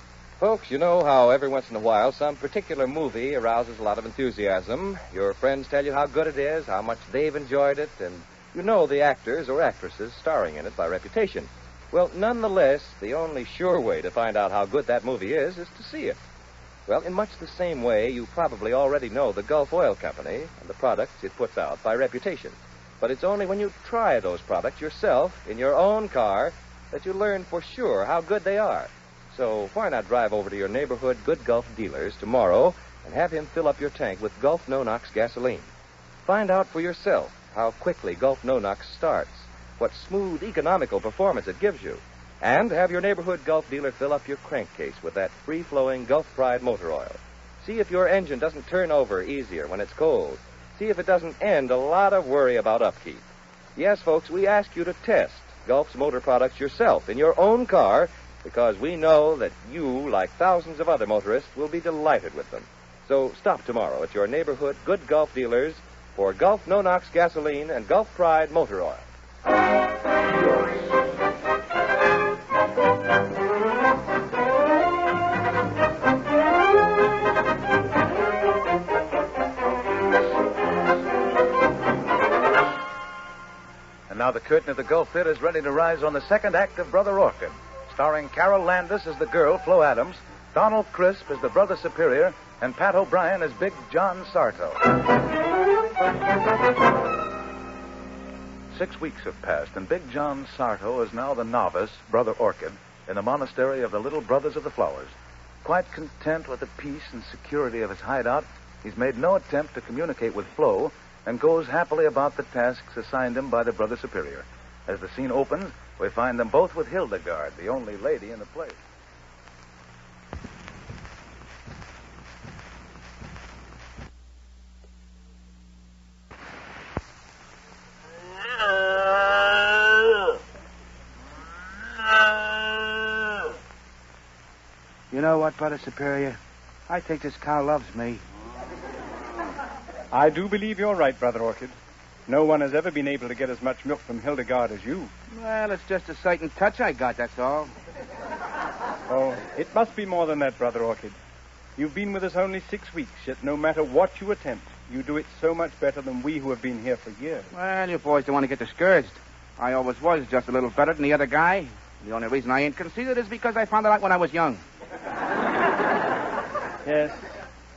Folks, you know how every once in a while some particular movie arouses a lot of enthusiasm. Your friends tell you how good it is, how much they've enjoyed it, and you know the actors or actresses starring in it by reputation. Well, nonetheless, the only sure way to find out how good that movie is to see it. Well, in much the same way, you probably already know the Gulf Oil Company and the products it puts out by reputation. But it's only when you try those products yourself in your own car that you learn for sure how good they are. So why not drive over to your neighborhood Good Gulf dealers tomorrow and have him fill up your tank with Gulf No-Nox gasoline. Find out for yourself how quickly Gulf No-Nox starts, what smooth, economical performance it gives you. And have your neighborhood Gulf dealer fill up your crankcase with that free-flowing Gulf Pride motor oil. See if your engine doesn't turn over easier when it's cold. See if it doesn't end a lot of worry about upkeep. Yes, folks, we ask you to test Gulf's motor products yourself in your own car because we know that you, like thousands of other motorists, will be delighted with them. So stop tomorrow at your neighborhood Good Gulf dealers for Gulf No-Nox gasoline and Gulf Pride motor oil. Now the curtain at the Gulf Theater is ready to rise on the second act of Brother Orchid, starring Carol Landis as the girl, Flo Adams, Donald Crisp as the Brother Superior, and Pat O'Brien as Big John Sarto. 6 weeks have passed, and Big John Sarto is now the novice, Brother Orchid, in the monastery of the Little Brothers of the Flowers. Quite content with the peace and security of his hideout, he's made no attempt to communicate with Flo and goes happily about the tasks assigned him by the Brother Superior. As the scene opens, we find them both with Hildegard, the only lady in the place. You know what, Brother Superior? I think this cow loves me. I do believe you're right, Brother Orchid. No one has ever been able to get as much milk from Hildegard as you. Well, it's just a certain touch I got, that's all. Oh, it must be more than that, Brother Orchid. You've been with us only 6 weeks, yet no matter what you attempt, you do it so much better than we who have been here for years. Well, you boys don't want to get discouraged. I always was just a little better than the other guy. The only reason I ain't conceited is because I found it out when I was young. Yes,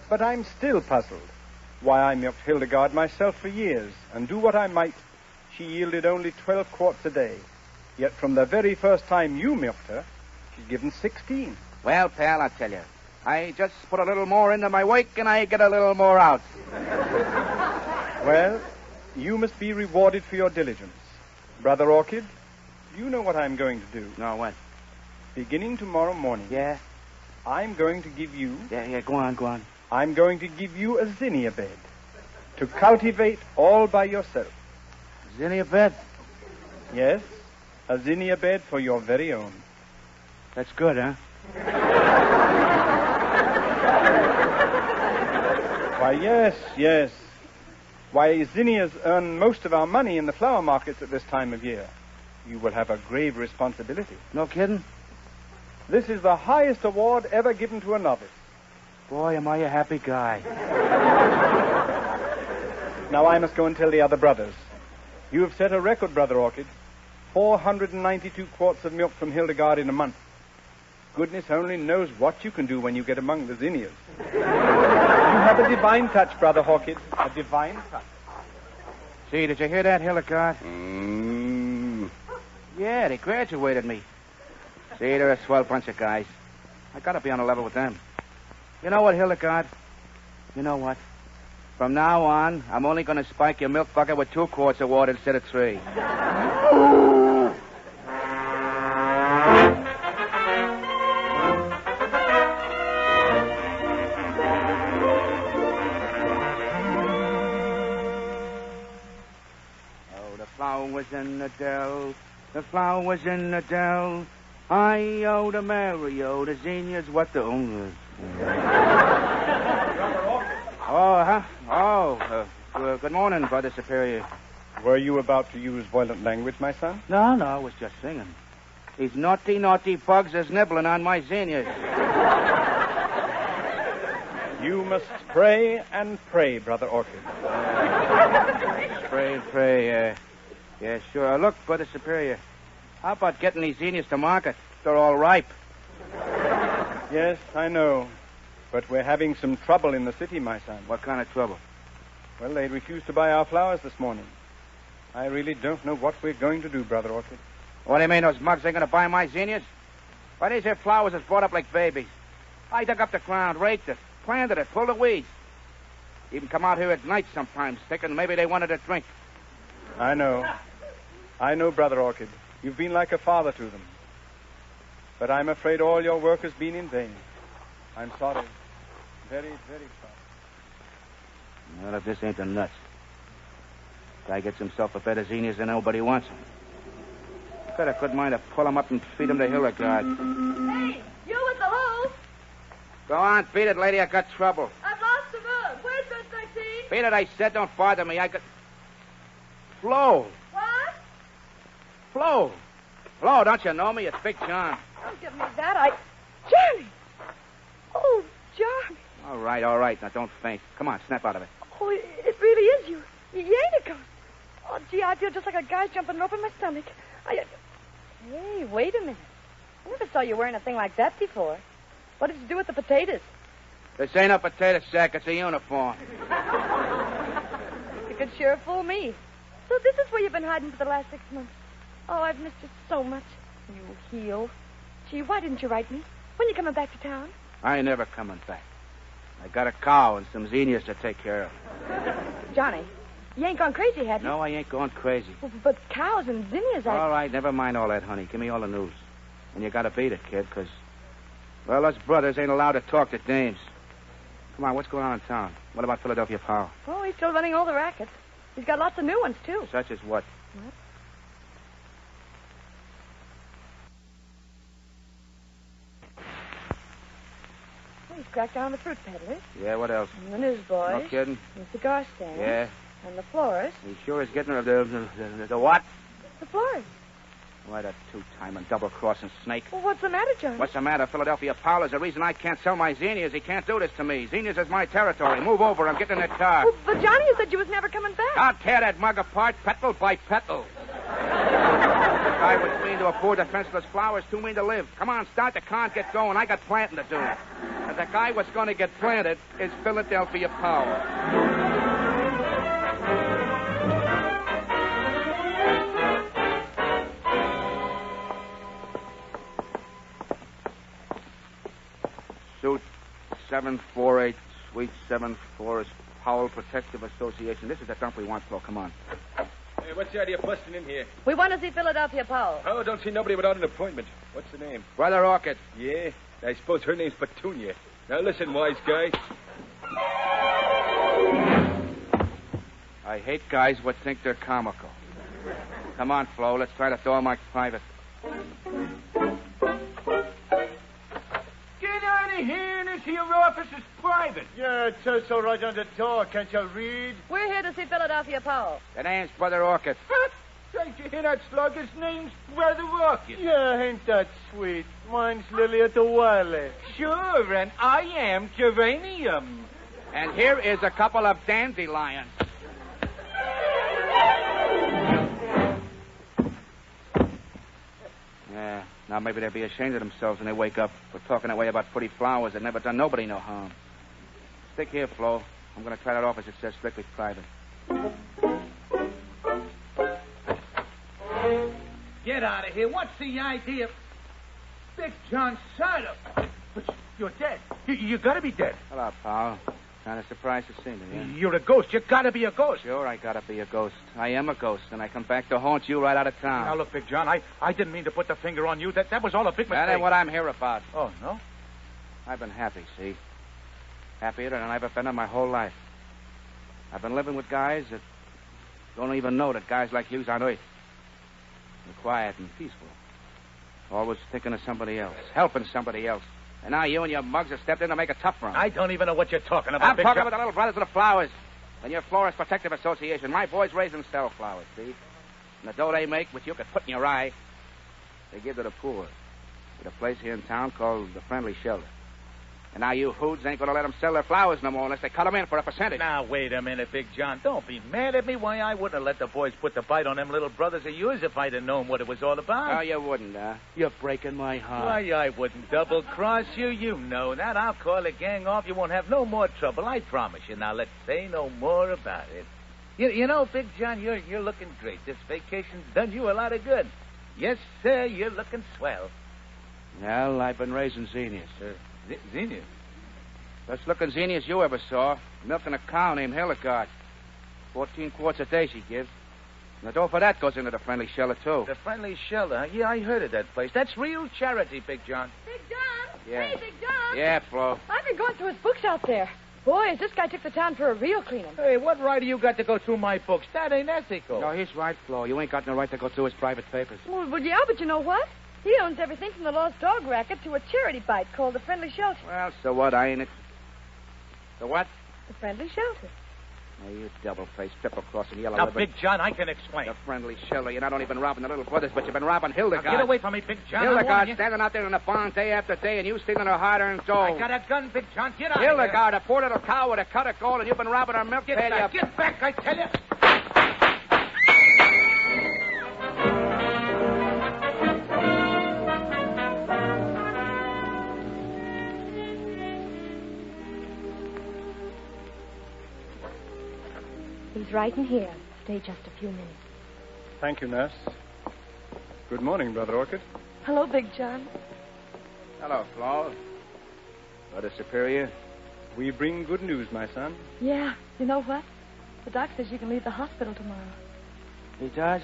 but I'm still puzzled. Why, I milked Hildegard myself for years, and do what I might, she yielded only 12 quarts a day. Yet from the very first time you milked her, she's given 16. Well, pal, I'll tell you. I just put a little more into my work, and I get a little more out. Well, you must be rewarded for your diligence. Brother Orchid, you know what I'm going to do. No, what? Beginning tomorrow morning. Yeah? I'm going to give you... Yeah, go on. I'm going to give you a zinnia bed to cultivate all by yourself. Zinnia bed? Yes, a zinnia bed for your very own. That's good, huh? Why, yes. Why, zinnias earn most of our money in the flower markets at this time of year. You will have a grave responsibility. No kidding? This is the highest award ever given to a novice. Boy, am I a happy guy. Now I must go and tell the other brothers. You have set a record, Brother Orchid. 492 quarts of milk from Hildegard in a month. Goodness only knows what you can do when you get among the zinnias. You have a divine touch, Brother Orchid. A divine touch. See, did you hear that, Hildegard? Mm. Yeah, they graduated me. See, they're a swell bunch of guys. I gotta be on a level with them. You know what, Hildegard? You know what? From now on, I'm only gonna spike your milk bucket with 2 quarts of water instead of 3. Oh, the flowers in the dell, the flowers in the dell. I-oh, the Mary-oh, the zinnias, what the... Good morning, Brother Superior. Were you about to use violent language, my son? No, I was just singing. These naughty bugs is nibbling on my zinnias. You must pray and pray, Brother Orchid. Pray. Yeah, sure. Look, Brother Superior, how about getting these zinnias to market? They're all ripe. Yes, I know. But we're having some trouble in the city, my son. What kind of trouble? Well, they refused to buy our flowers this morning. I really don't know what we're going to do, Brother Orchid. What do you mean those mugs ain't going to buy my zinnias? Why, these here flowers is brought up like babies. I dug up the ground, raked it, planted it, pulled the weeds. Even come out here at night sometimes, thinking maybe they wanted a drink. I know, Brother Orchid. You've been like a father to them. But I'm afraid all your work has been in vain. I'm sorry. Very, very sorry. Well, if this ain't the nuts. Guy gets himself a bed of zinnias and nobody wants him. Got a good mind to pull him up and feed him to Hildegard. Hey, you with the hose? Go on, beat it, lady. I got trouble. I've lost the bird. Where's Miss Maxine? Beat it, I said. Don't bother me. I got... Flo. What? Flo, don't you know me? It's Big John. Don't give me that. Johnny! Oh, Johnny. All right. Now, don't faint. Come on, snap out of it. Oh, it really is you. You ain't a ghost. Oh, gee, I feel just like a guy's jumping rope in my stomach. Hey, wait a minute. I never saw you wearing a thing like that before. What did you do with the potatoes? This ain't a potato sack. It's a uniform. You could sure fool me. So this is where you've been hiding for the last 6 months. Oh, I've missed you so much. You heel. Gee, why didn't you write me? When you coming back to town? I ain't never coming back. I got a cow and some zinnias to take care of. Johnny, you ain't gone crazy, have you? No, I ain't going crazy. But cows and zinnias, All right, never mind all that, honey. Give me all the news. And you gotta beat it, kid, because, well, us brothers ain't allowed to talk to dames. Come on, what's going on in town? What about Philadelphia Powell? Oh, he's still running all the rackets. He's got lots of new ones, too. Such as what? What? Oh, he's cracked down on the fruit peddlers. Yeah, what else? And the newsboys. No kidding? And the cigar stands. Yeah. And the florists. He sure is getting rid of the what? The florists. Why, that two-timing, double-crossing snake. Well, what's the matter, Johnny? What's the matter? Philadelphia Powell is the reason I can't sell my zinnias. He can't do this to me. Zinnias is my territory. Move over. I'm getting in that car. Well, but Johnny, you said you was never coming back. I'll tear that mug apart, petal by petal. The guy was mean to a poor defenseless flower is too mean to live. Come on, start the car and get going. I got planting to do. And the guy what's going to get planted is Philadelphia Powell. Suit 748, Suite 74 is Powell Protective Association. This is the dump we want, Flo. Come on. Hey, what's the idea of busting in here? We want to see Philadelphia Powell. Oh, don't see nobody without an appointment. What's the name? Brother Orchid. Yeah, I suppose her name's Petunia. Now listen, wise guy. I hate guys what think they're comical. Come on, Flo. Let's try to throw him like private. Get out of here. This here office is private. Yeah, it says so right on the door. Can't you read? We're here to see Philadelphia Powell. The name's Brother Orchid. Don't you hear that slug? His name's Brother Orchid. Yeah, ain't that sweet? Mine's Lily at the Wiley. Sure, and I am geranium. And here is a couple of dandelions. Yeah, now maybe they'll be ashamed of themselves when they wake up for talking that way about pretty flowers that never done nobody no harm. Stick here, Flo. I'm going to try that office that says strictly private. Get out of here. What's the idea? Big John Sardo. But you're dead. You gotta be dead. Hello, pal. Kind of surprised to see me, yeah? You're a ghost. You gotta be a ghost. Sure, I gotta be a ghost. I am a ghost, and I come back to haunt you right out of town. Now, look, Big John, I didn't mean to put the finger on you. That was all a big mistake. That ain't what I'm here about. Oh, no? I've been happy, see? Happier than I've ever been in my whole life. I've been living with guys that don't even know that guys like you's on Earth. They're quiet and peaceful. Always thinking of somebody else, helping somebody else. And now you and your mugs have stepped in to make a tough run. I don't even know what you're talking about, I'm Big talking John. about the little brothers of the flowers and your Florist Protective Association. My boys raise and sell flowers, see? And the dough they make, which you could put in your eye, they give to the poor. At a place here in town called the Friendly Shelter. And now you hoods ain't going to let them sell their flowers no more unless they cut them in for a percentage. Now, wait a minute, Big John. Don't be mad at me. Why, I wouldn't have let the boys put the bite on them little brothers of yours if I'd have known what it was all about. Oh, you wouldn't, You're breaking my heart. Why, I wouldn't double-cross you. You know that. I'll call the gang off. You won't have no more trouble. I promise you. Now, let's say no more about it. You know, Big John, you're looking great. This vacation's done you a lot of good. Yes, sir, you're looking swell. Well, I've been raising zinnias. Zinnias? Best looking zinnias you ever saw. Milking a cow named Hildegard. 14 quarts a day she gives. And the dough for that goes into the Friendly Shelter, too. The Friendly Shelter? Yeah, I heard of that place. That's real charity, Big John. Big John? Yeah. Hey, Big John? Yeah, Flo. I've been going through his books out there. Boy, this guy took the town for a real cleaning. Hey, what right do you got to go through my books? That ain't ethical. No, he's right, Flo. You ain't got no right to go through his private papers. Well, yeah, but you know what? He owns everything from the Lost Dog Racket to a charity bite called the Friendly Shelter. Well, so what? I ain't... The what? The Friendly Shelter. Oh, you double-faced, triple-crossing yellow Now, ribbon. Big John, I can explain. The Friendly Shelter. You're not only been robbing the little brothers, but you've been robbing Hildegard. Now, get away from me, Big John. Hildegard standing out there in the barn day after day, and you stealing her hard-earned dough. I got a gun, Big John. Get out of here. Hildegard, a poor little cow with a cut of gold, and you've been robbing her milk Get pail. back, I tell you. He's right in here. Stay just a few minutes. Thank you, nurse. Good morning, Brother Orchid. Hello, Big John. Hello, Flo. Brother Superior. We bring good news, my son. Yeah, you know what? The doc says you can leave the hospital tomorrow. He does?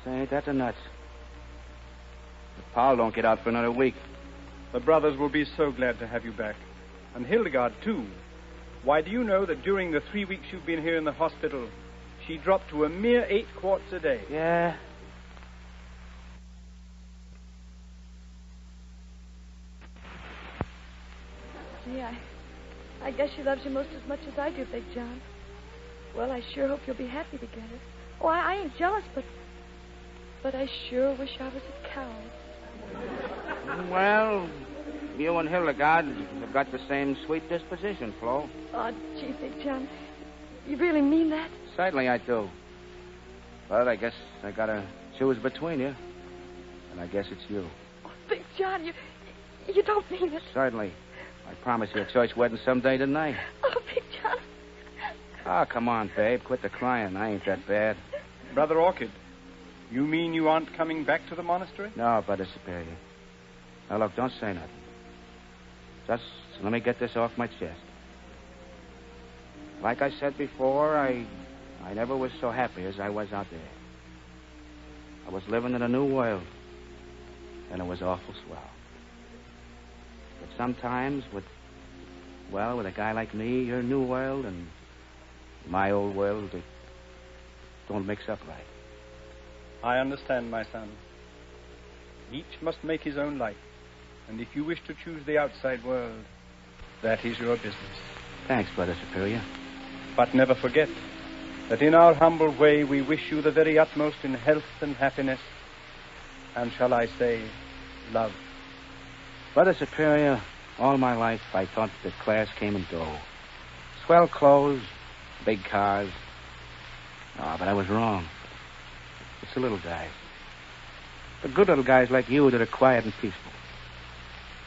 Say, ain't that the nuts? If Paul don't get out for another week. The brothers will be so glad to have you back. And Hildegard, too. Why, do you know that during the 3 weeks you've been here in the hospital, she dropped to a mere 8 quarts a day? Yeah. Gee, I guess she loves you most as much as I do, Big John. Well, I sure hope you'll be happy together. Oh, I ain't jealous, but I sure wish I was a cow. Well, you and Hildegard have got the same sweet disposition, Flo. Oh, gee, Big John. You really mean that? Certainly I do. But I guess I gotta choose between you. And I guess it's you. Oh, Big John, you don't mean it. Certainly. I promise you a church wedding someday tonight. Oh, Big John. Oh, come on, babe. Quit the crying. I ain't that bad. Brother Orchid, you mean you aren't coming back to the monastery? No, Brother Superior. Now, look, don't say nothing. Just let me get this off my chest. Like I said before, I never was so happy as I was out there. I was living in a new world, and it was awful swell. But sometimes with a guy like me, your new world and my old world, it don't mix up right. I understand, my son. Each must make his own life. And if you wish to choose the outside world, that is your business. Thanks, Brother Superior. But never forget that in our humble way we wish you the very utmost in health and happiness, and shall I say, love. Brother Superior, all my life I thought that class came and go. Swell clothes, big cars. Oh, but I was wrong. It's the little guys. The good little guys like you that are quiet and peaceful.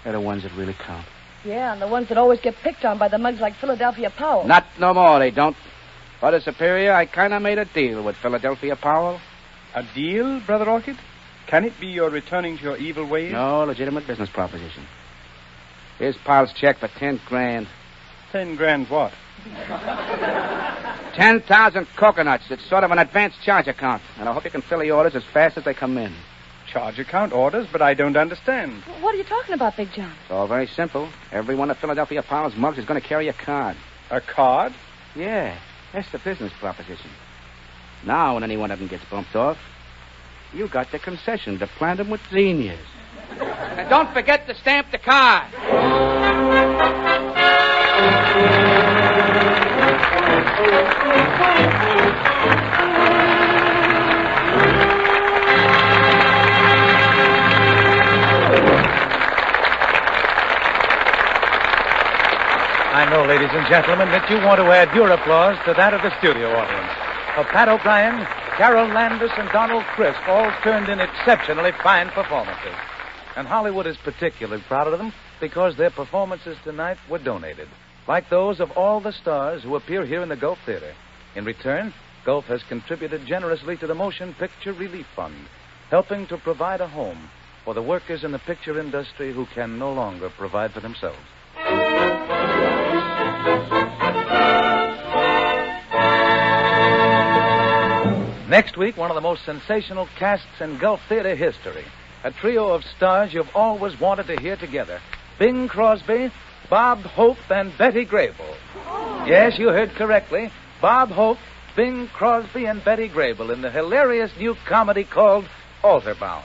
They're the ones that really count. Yeah, and the ones that always get picked on by the mugs like Philadelphia Powell. Not no more, they don't. Brother Superior, I kind of made a deal with Philadelphia Powell. A deal, Brother Orchid? Can it be you're returning to your evil ways? No, legitimate business proposition. Here's Powell's check for 10 grand. 10 grand what? 10,000 coconuts. It's sort of an advanced charge account. And I hope you can fill the orders as fast as they come in. Charge account orders, but I don't understand. What are you talking about, Big John? It's all very simple. Every one of Philadelphia Powell's mugs is going to carry a card. A card? Yeah, that's the business proposition. Now, when any one of them gets bumped off, you got the concession to plant them with zinnias. And don't forget to stamp the card. I know, ladies and gentlemen, that you want to add your applause to that of the studio audience. For Pat O'Brien, Carol Landis, and Donald Crisp all turned in exceptionally fine performances. And Hollywood is particularly proud of them because their performances tonight were donated, like those of all the stars who appear here in the Gulf Theater. In return, Gulf has contributed generously to the Motion Picture Relief Fund, helping to provide a home for the workers in the picture industry who can no longer provide for themselves. Next week, one of the most sensational casts in Gulf Theater history. A trio of stars you've always wanted to hear together. Bing Crosby, Bob Hope, and Betty Grable. Yes, you heard correctly. Bob Hope, Bing Crosby, and Betty Grable in the hilarious new comedy called Alterbound.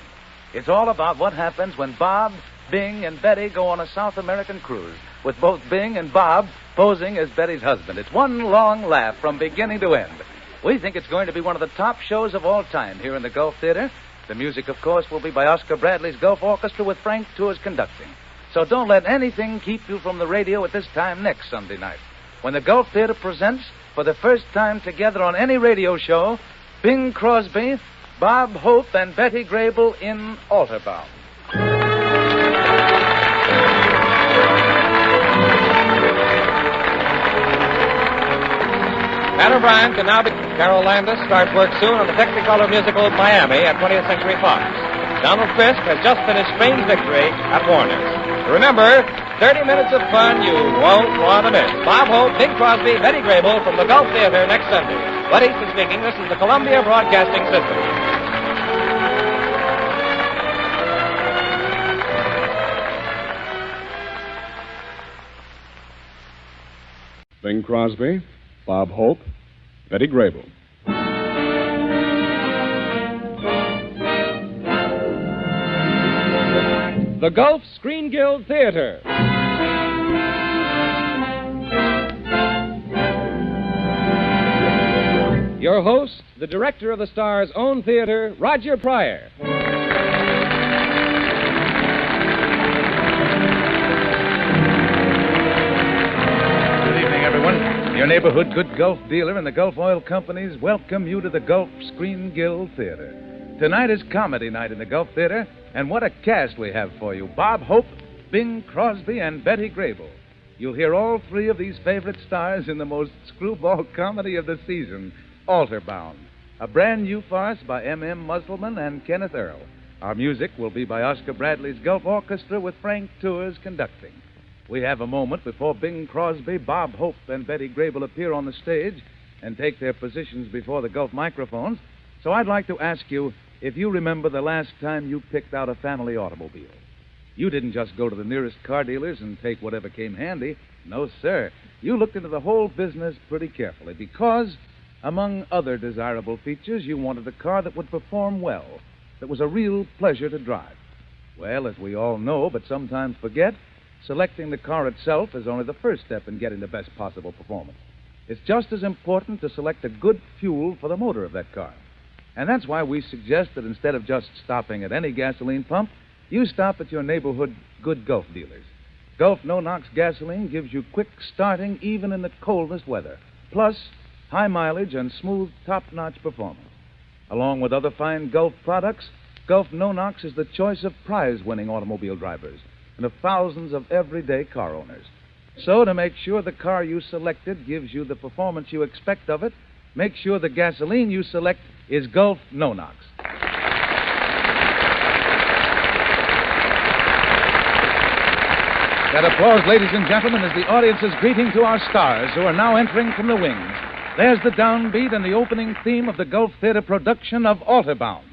It's all about what happens when Bob, Bing, and Betty go on a South American cruise, with both Bing and Bob posing as Betty's husband. It's one long laugh from beginning to end. We think it's going to be one of the top shows of all time here in the Gulf Theater. The music, of course, will be by Oscar Bradley's Gulf Orchestra with Frank Tours conducting. So don't let anything keep you from the radio at this time next Sunday night, when the Gulf Theater presents, for the first time together on any radio show, Bing Crosby, Bob Hope, and Betty Grable in Alterbound. Pat O'Brien can now be... Carol Landis starts work soon on the Technicolor musical Miami at 20th Century Fox. Donald Fisk has just finished Strange Victory at Warner's. Remember, 30 minutes of fun you won't want to miss. Bob Hope, Bing Crosby, Betty Grable from the Gulf Theater next Sunday. Bud Easton speaking. This is the Columbia Broadcasting System. Bing Crosby, Bob Hope, Betty Grable. The Gulf Screen Guild Theater. Your host, the director of the Star's own theater, Roger Pryor. Your neighborhood good Gulf dealer and the Gulf Oil Companies welcome you to the Gulf Screen Guild Theater. Tonight is comedy night in the Gulf Theater, and what a cast we have for you. Bob Hope, Bing Crosby, and Betty Grable. You'll hear all three of these favorite stars in the most screwball comedy of the season, Alterbound, a brand new farce by M.M. Musselman and Kenneth Earl. Our music will be by Oscar Bradley's Gulf Orchestra with Frank Tours conducting. We have a moment before Bing Crosby, Bob Hope, and Betty Grable appear on the stage and take their positions before the Gulf microphones. So I'd like to ask you if you remember the last time you picked out a family automobile. You didn't just go to the nearest car dealers and take whatever came handy. No, sir. You looked into the whole business pretty carefully because, among other desirable features, you wanted a car that would perform well, that was a real pleasure to drive. Well, as we all know, but sometimes forget, selecting the car itself is only the first step in getting the best possible performance. It's just as important to select a good fuel for the motor of that car. And that's why we suggest that instead of just stopping at any gasoline pump, you stop at your neighborhood good Gulf dealers. Gulf no-nox gasoline gives you quick starting even in the coldest weather, plus high mileage and smooth top-notch performance. Along with other fine Gulf products, Gulf no-nox is the choice of prize-winning automobile drivers and of thousands of everyday car owners. So, to make sure the car you selected gives you the performance you expect of it, make sure the gasoline you select is Gulf no-nox. That applause, ladies and gentlemen, is the audience's greeting to our stars who are now entering from the wings. There's the downbeat and the opening theme of the Gulf Theater production of Alterbound.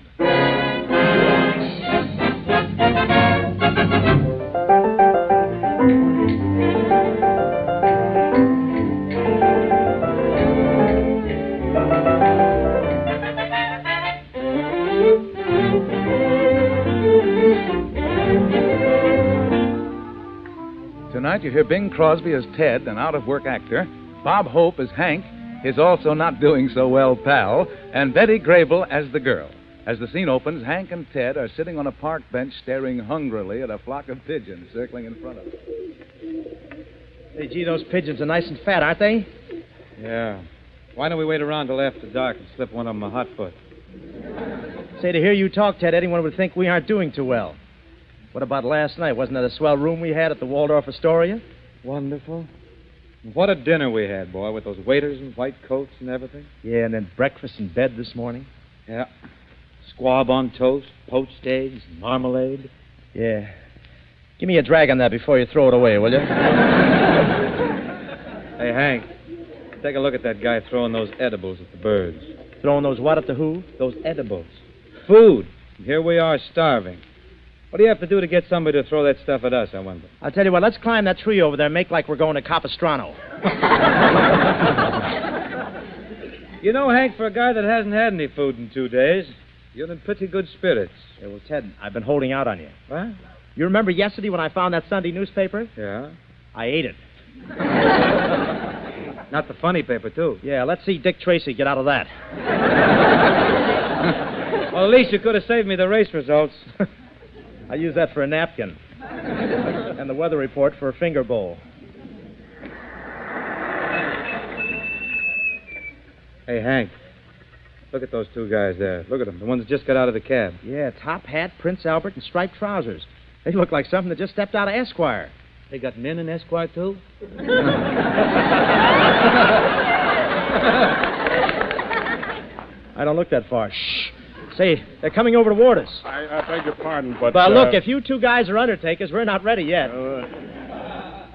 Tonight you hear Bing Crosby as Ted, an out-of-work actor, Bob Hope as Hank, his also not doing so well pal, and Betty Grable as the girl. As the scene opens, Hank and Ted are sitting on a park bench staring hungrily at a flock of pigeons circling in front of them. Hey, gee, those pigeons are nice and fat, aren't they? Yeah. Why don't we wait around till after dark and slip one of them a hot foot? Say, to hear you talk, Ted, anyone would think we aren't doing too well. What about last night? Wasn't that a swell room we had at the Waldorf Astoria? Wonderful. What a dinner we had, boy, with those waiters in white coats and everything. Yeah, and then breakfast in bed this morning. Yeah. Squab on toast, poached eggs, marmalade. Yeah. Give me a drag on that before you throw it away, will you? Hey, Hank, take a look at that guy throwing those edibles at the birds. Throwing those what at the who? Those edibles. Food. And here we are starving. What do you have to do to get somebody to throw that stuff at us, I wonder? I'll tell you what, let's climb that tree over there and make like we're going to Capistrano. You know, Hank, for a guy that hasn't had any food in 2 days, you're in pretty good spirits. Yeah, well, Ted, I've been holding out on you. What? You remember yesterday when I found that Sunday newspaper? Yeah. I ate it. Not the funny paper, too. Yeah, let's see Dick Tracy get out of that. Well, at least you could have saved me the race results. I use that for a napkin. And the weather report for a finger bowl. Hey, Hank. Look at those two guys there. Look at them. The ones that just got out of the cab. Yeah, top hat, Prince Albert, and striped trousers. They look like something that just stepped out of Esquire. They got men in Esquire, too? I don't look that far. Shh. Say, they're coming over toward us. I beg your pardon, but... But look, if you two guys are undertakers, we're not ready yet.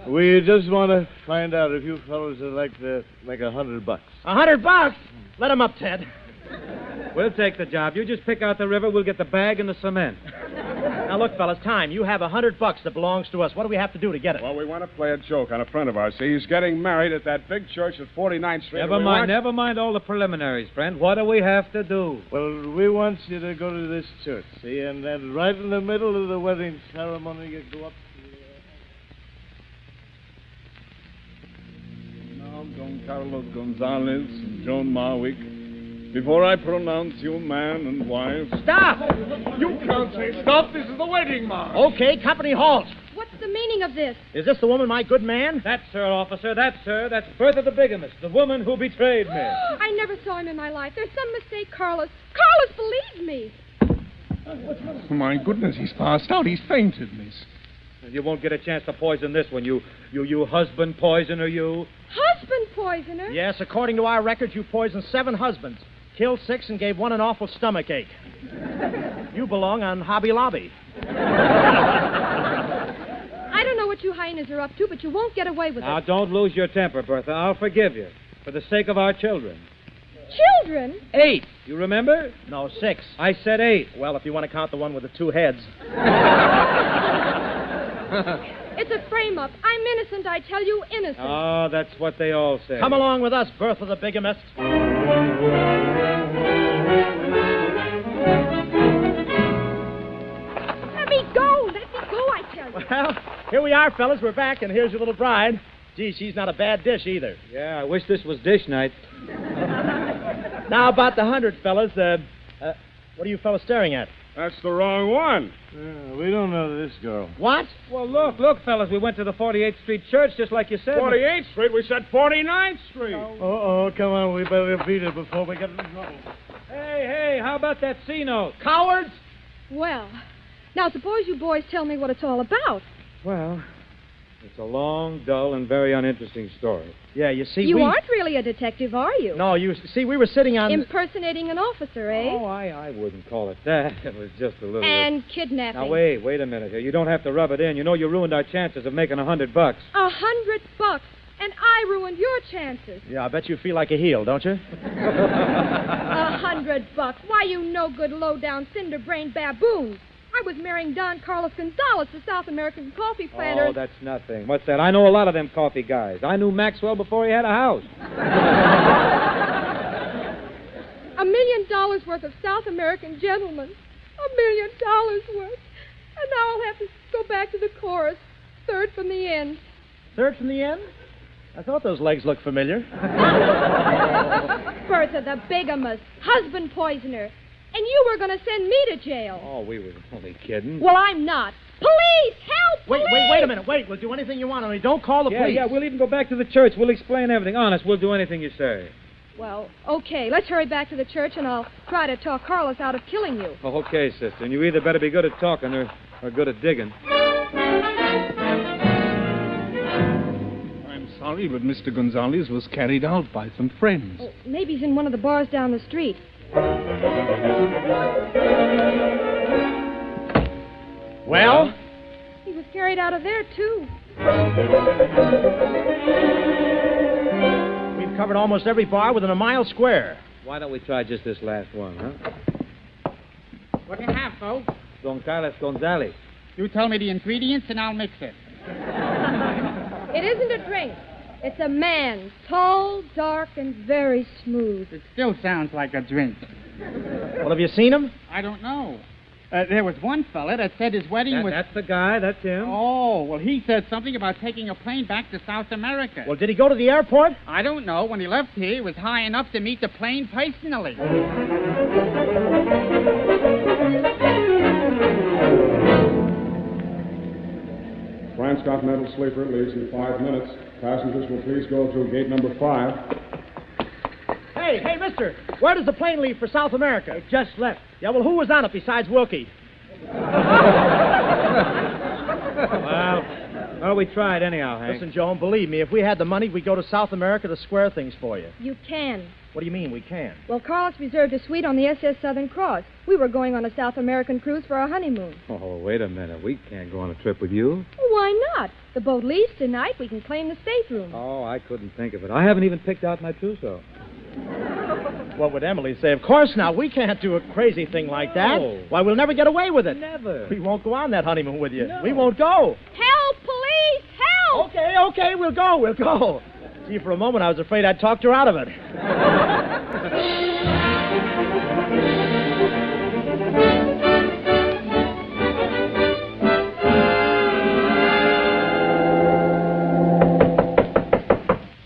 We just want to find out if you fellows would like to make $100. $100? Let them up, Ted. We'll take the job. You just pick out the river, we'll get the bag and the cement. Now, look, fellas, time. You have $100 that belongs to us. What do we have to do to get it? Well, we want to play a joke on a friend of ours. See, he's getting married at that big church at 49th Street. Never mind all the preliminaries, friend. What do we have to do? Well, we want you to go to this church, see, and then right in the middle of the wedding ceremony, you go up to Now, Don Carlos Gonzalez and Joan Marwick, before I pronounce you man and wife... Stop! You can't say stop. This is the wedding march. Okay, company halt. What's the meaning of this? Is this the woman, my good man? That's her, officer. That's her. That's Bertha the bigamist, the woman who betrayed me. I never saw him in my life. There's some mistake, Carlos. Carlos believes me. Oh, my goodness, he's passed out. He's fainted, miss. You won't get a chance to poison this one, you husband poisoner, you. Husband poisoner? Yes, according to our records, you poisoned 7 husbands, killed 6, and gave 1 an awful stomachache. You belong on Hobby Lobby. I don't know what you hyenas are up to, but you won't get away with Now, it. don't lose your temper, Bertha. I'll forgive you. For the sake of our children. Children? 8. You remember? No, 6. I said 8. Well, if you want to count the one with the 2 heads. It's a frame-up. I'm innocent, I tell you, innocent. Oh, that's what they all say. Come along with us, Bertha the bigamist. Let me go, I tell you. Well, here we are, fellas. We're back, and here's your little bride. Gee, she's not a bad dish either. Yeah, I wish this was dish night. Now, about the 100, fellas. What are you fellas staring at? That's the wrong one. we don't know this girl. What? Well, look, fellas. We went to the 48th Street Church just like you said. 48th Street? We said 49th Street. Oh, come on. We better beat it before we get in trouble. Hey, how about that C note? Cowards! Well, now suppose you boys tell me what it's all about. Well, it's a long, dull, and very uninteresting story. Yeah, you see, You aren't really a detective, are you? No, you see, we were sitting on... Impersonating an officer, eh? Oh, I wouldn't call it that. It was just a little... And kidnapping. Now, wait a minute here. You don't have to rub it in. You know you ruined our chances of making $100. $100? And I ruined your chances. Yeah, I bet you feel like a heel, don't you? $100? Why, you no-good, low-down, cinder-brained baboon. I was marrying Don Carlos Gonzalez, the South American coffee planter. Oh, that's nothing. What's that? I know a lot of them coffee guys. I knew Maxwell before he had a house. $1 million worth of South American gentlemen. $1 million worth. And now I'll have to go back to the chorus. Third from the end. Third from the end? I thought those legs looked familiar. Bertha, the bigamist, husband poisoner. And you were going to send me to jail. Oh, we were only kidding. Well, I'm not. Police! Help! Police! Wait a minute. Wait. We'll do anything you want. Only don't call the police. Yeah, we'll even go back to the church. We'll explain everything. Honest, we'll do anything you say. Well, okay. Let's hurry back to the church, and I'll try to talk Carlos out of killing you. Oh, okay, sister. And you either better be good at talking or good at digging. I'm sorry, but Mr. Gonzalez was carried out by some friends. Oh, maybe he's in one of the bars down the street. Well? He was carried out of there, too. We've covered almost every bar within a mile square. Why don't we try just this last one, huh? What do you have, folks? Don Carlos Gonzalez. You tell me the ingredients and I'll mix it. It isn't a drink. It's a man. Tall, dark, and very smooth. It still sounds like a drink. Well, have you seen him? I don't know. There was one fella that said his wedding was... That's the guy. That's him. Oh, well, he said something about taking a plane back to South America. Well, did he go to the airport? I don't know. When he left here, he was high enough to meet the plane personally. Transcontinental sleeper leaves in 5 minutes. Passengers will please go through gate number 5. Hey, mister, where does the plane leave for South America? It just left. Yeah, well, who was on it besides Wilkie? Well, Well, we tried anyhow, Hank. Listen, Joan, believe me, if we had the money, we'd go to South America to square things for you. You can. What do you mean we can? Well, Carlos reserved a suite on the SS Southern Cross. We were going on a South American cruise for our honeymoon. Oh, wait a minute. We can't go on a trip with you. Well, why not? The boat leaves tonight. We can claim the stateroom. Oh, I couldn't think of it. I haven't even picked out my trousseau. What would Emily say? Of course not. We can't do a crazy thing like that. No. Why, we'll never get away with it. Never. We won't go on that honeymoon with you. No. We won't go. Help, police! Help! Okay, we'll go. Gee, for a moment, I was afraid I'd talked her out of it.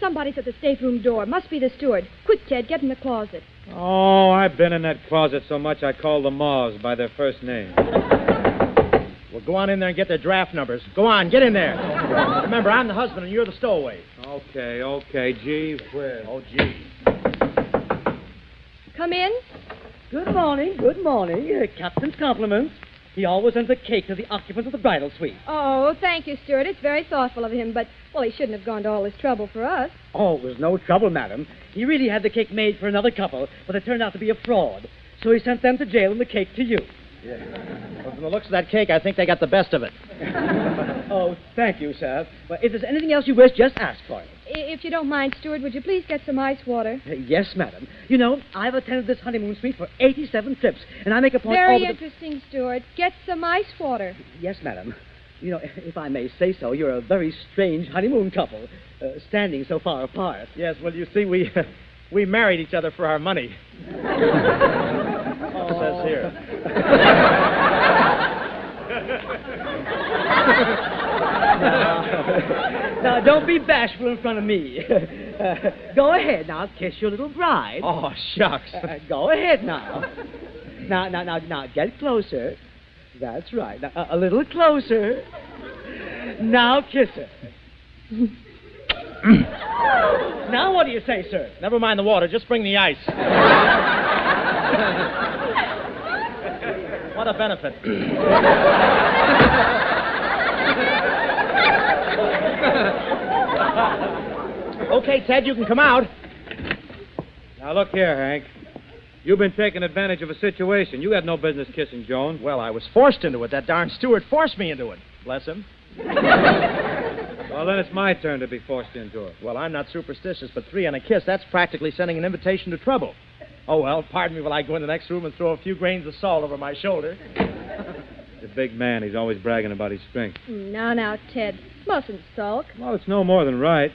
Somebody's at the stateroom door. Must be the steward. Quick, Ted, get in the closet. Oh, I've been in that closet so much I call the moths by their first name. Well, go on in there and get their draft numbers. Go on, get in there. Remember, I'm the husband and you're the stowaway. Okay. Gee whiz. Oh, gee. Come in. Good morning. Captain's compliments. He always sends a cake to the occupants of the bridal suite. Oh, thank you, steward. It's very thoughtful of him, but, well, he shouldn't have gone to all this trouble for us. Oh, it was no trouble, madam. He really had the cake made for another couple, but it turned out to be a fraud. So he sent them to jail and the cake to you. Yeah. Well, from the looks of that cake, I think they got the best of it. Oh, thank you, sir. Well, if there's anything else you wish, just ask for it. If you don't mind, steward, would you please get some ice water? Yes, madam. You know, I've attended this honeymoon suite for 87 trips, and I make a point Very all interesting, steward. Get some ice water. Yes, madam. You know, if I may say so, you're a very strange honeymoon couple, standing so far apart. Yes, well, you see, we married each other for our money. It says here. Now, don't be bashful in front of me. Go ahead now, kiss your little bride. Oh, shucks. Go ahead now. Now, get closer. That's right. Now, a little closer. Now, kiss her. Now, what do you say, sir? Never mind the water. Just bring the ice. What a benefit. Okay, Ted, you can come out. Now, look here, Hank. You've been taking advantage of a situation. You had no business kissing Joan. Well, I was forced into it. That darn steward forced me into it. Bless him. Well, then it's my turn to be forced into it. Well, I'm not superstitious, but 3 on a kiss, that's practically sending an invitation to trouble. Oh, well, pardon me while I go in the next room and throw a few grains of salt over my shoulder. The big man, he's always bragging about his strength. Now, Ted. Mustn't sulk. Well, it's no more than right.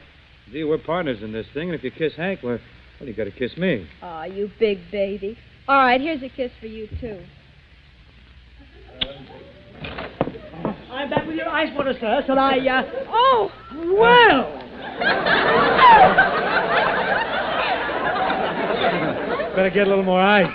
Gee, we're partners in this thing, and if you kiss Hank, well, you got to kiss me. Aw, you big baby. All right, here's a kiss for you, too. I'm back with your ice water, sir. Shall I, Oh! Well! Better get a little more ice.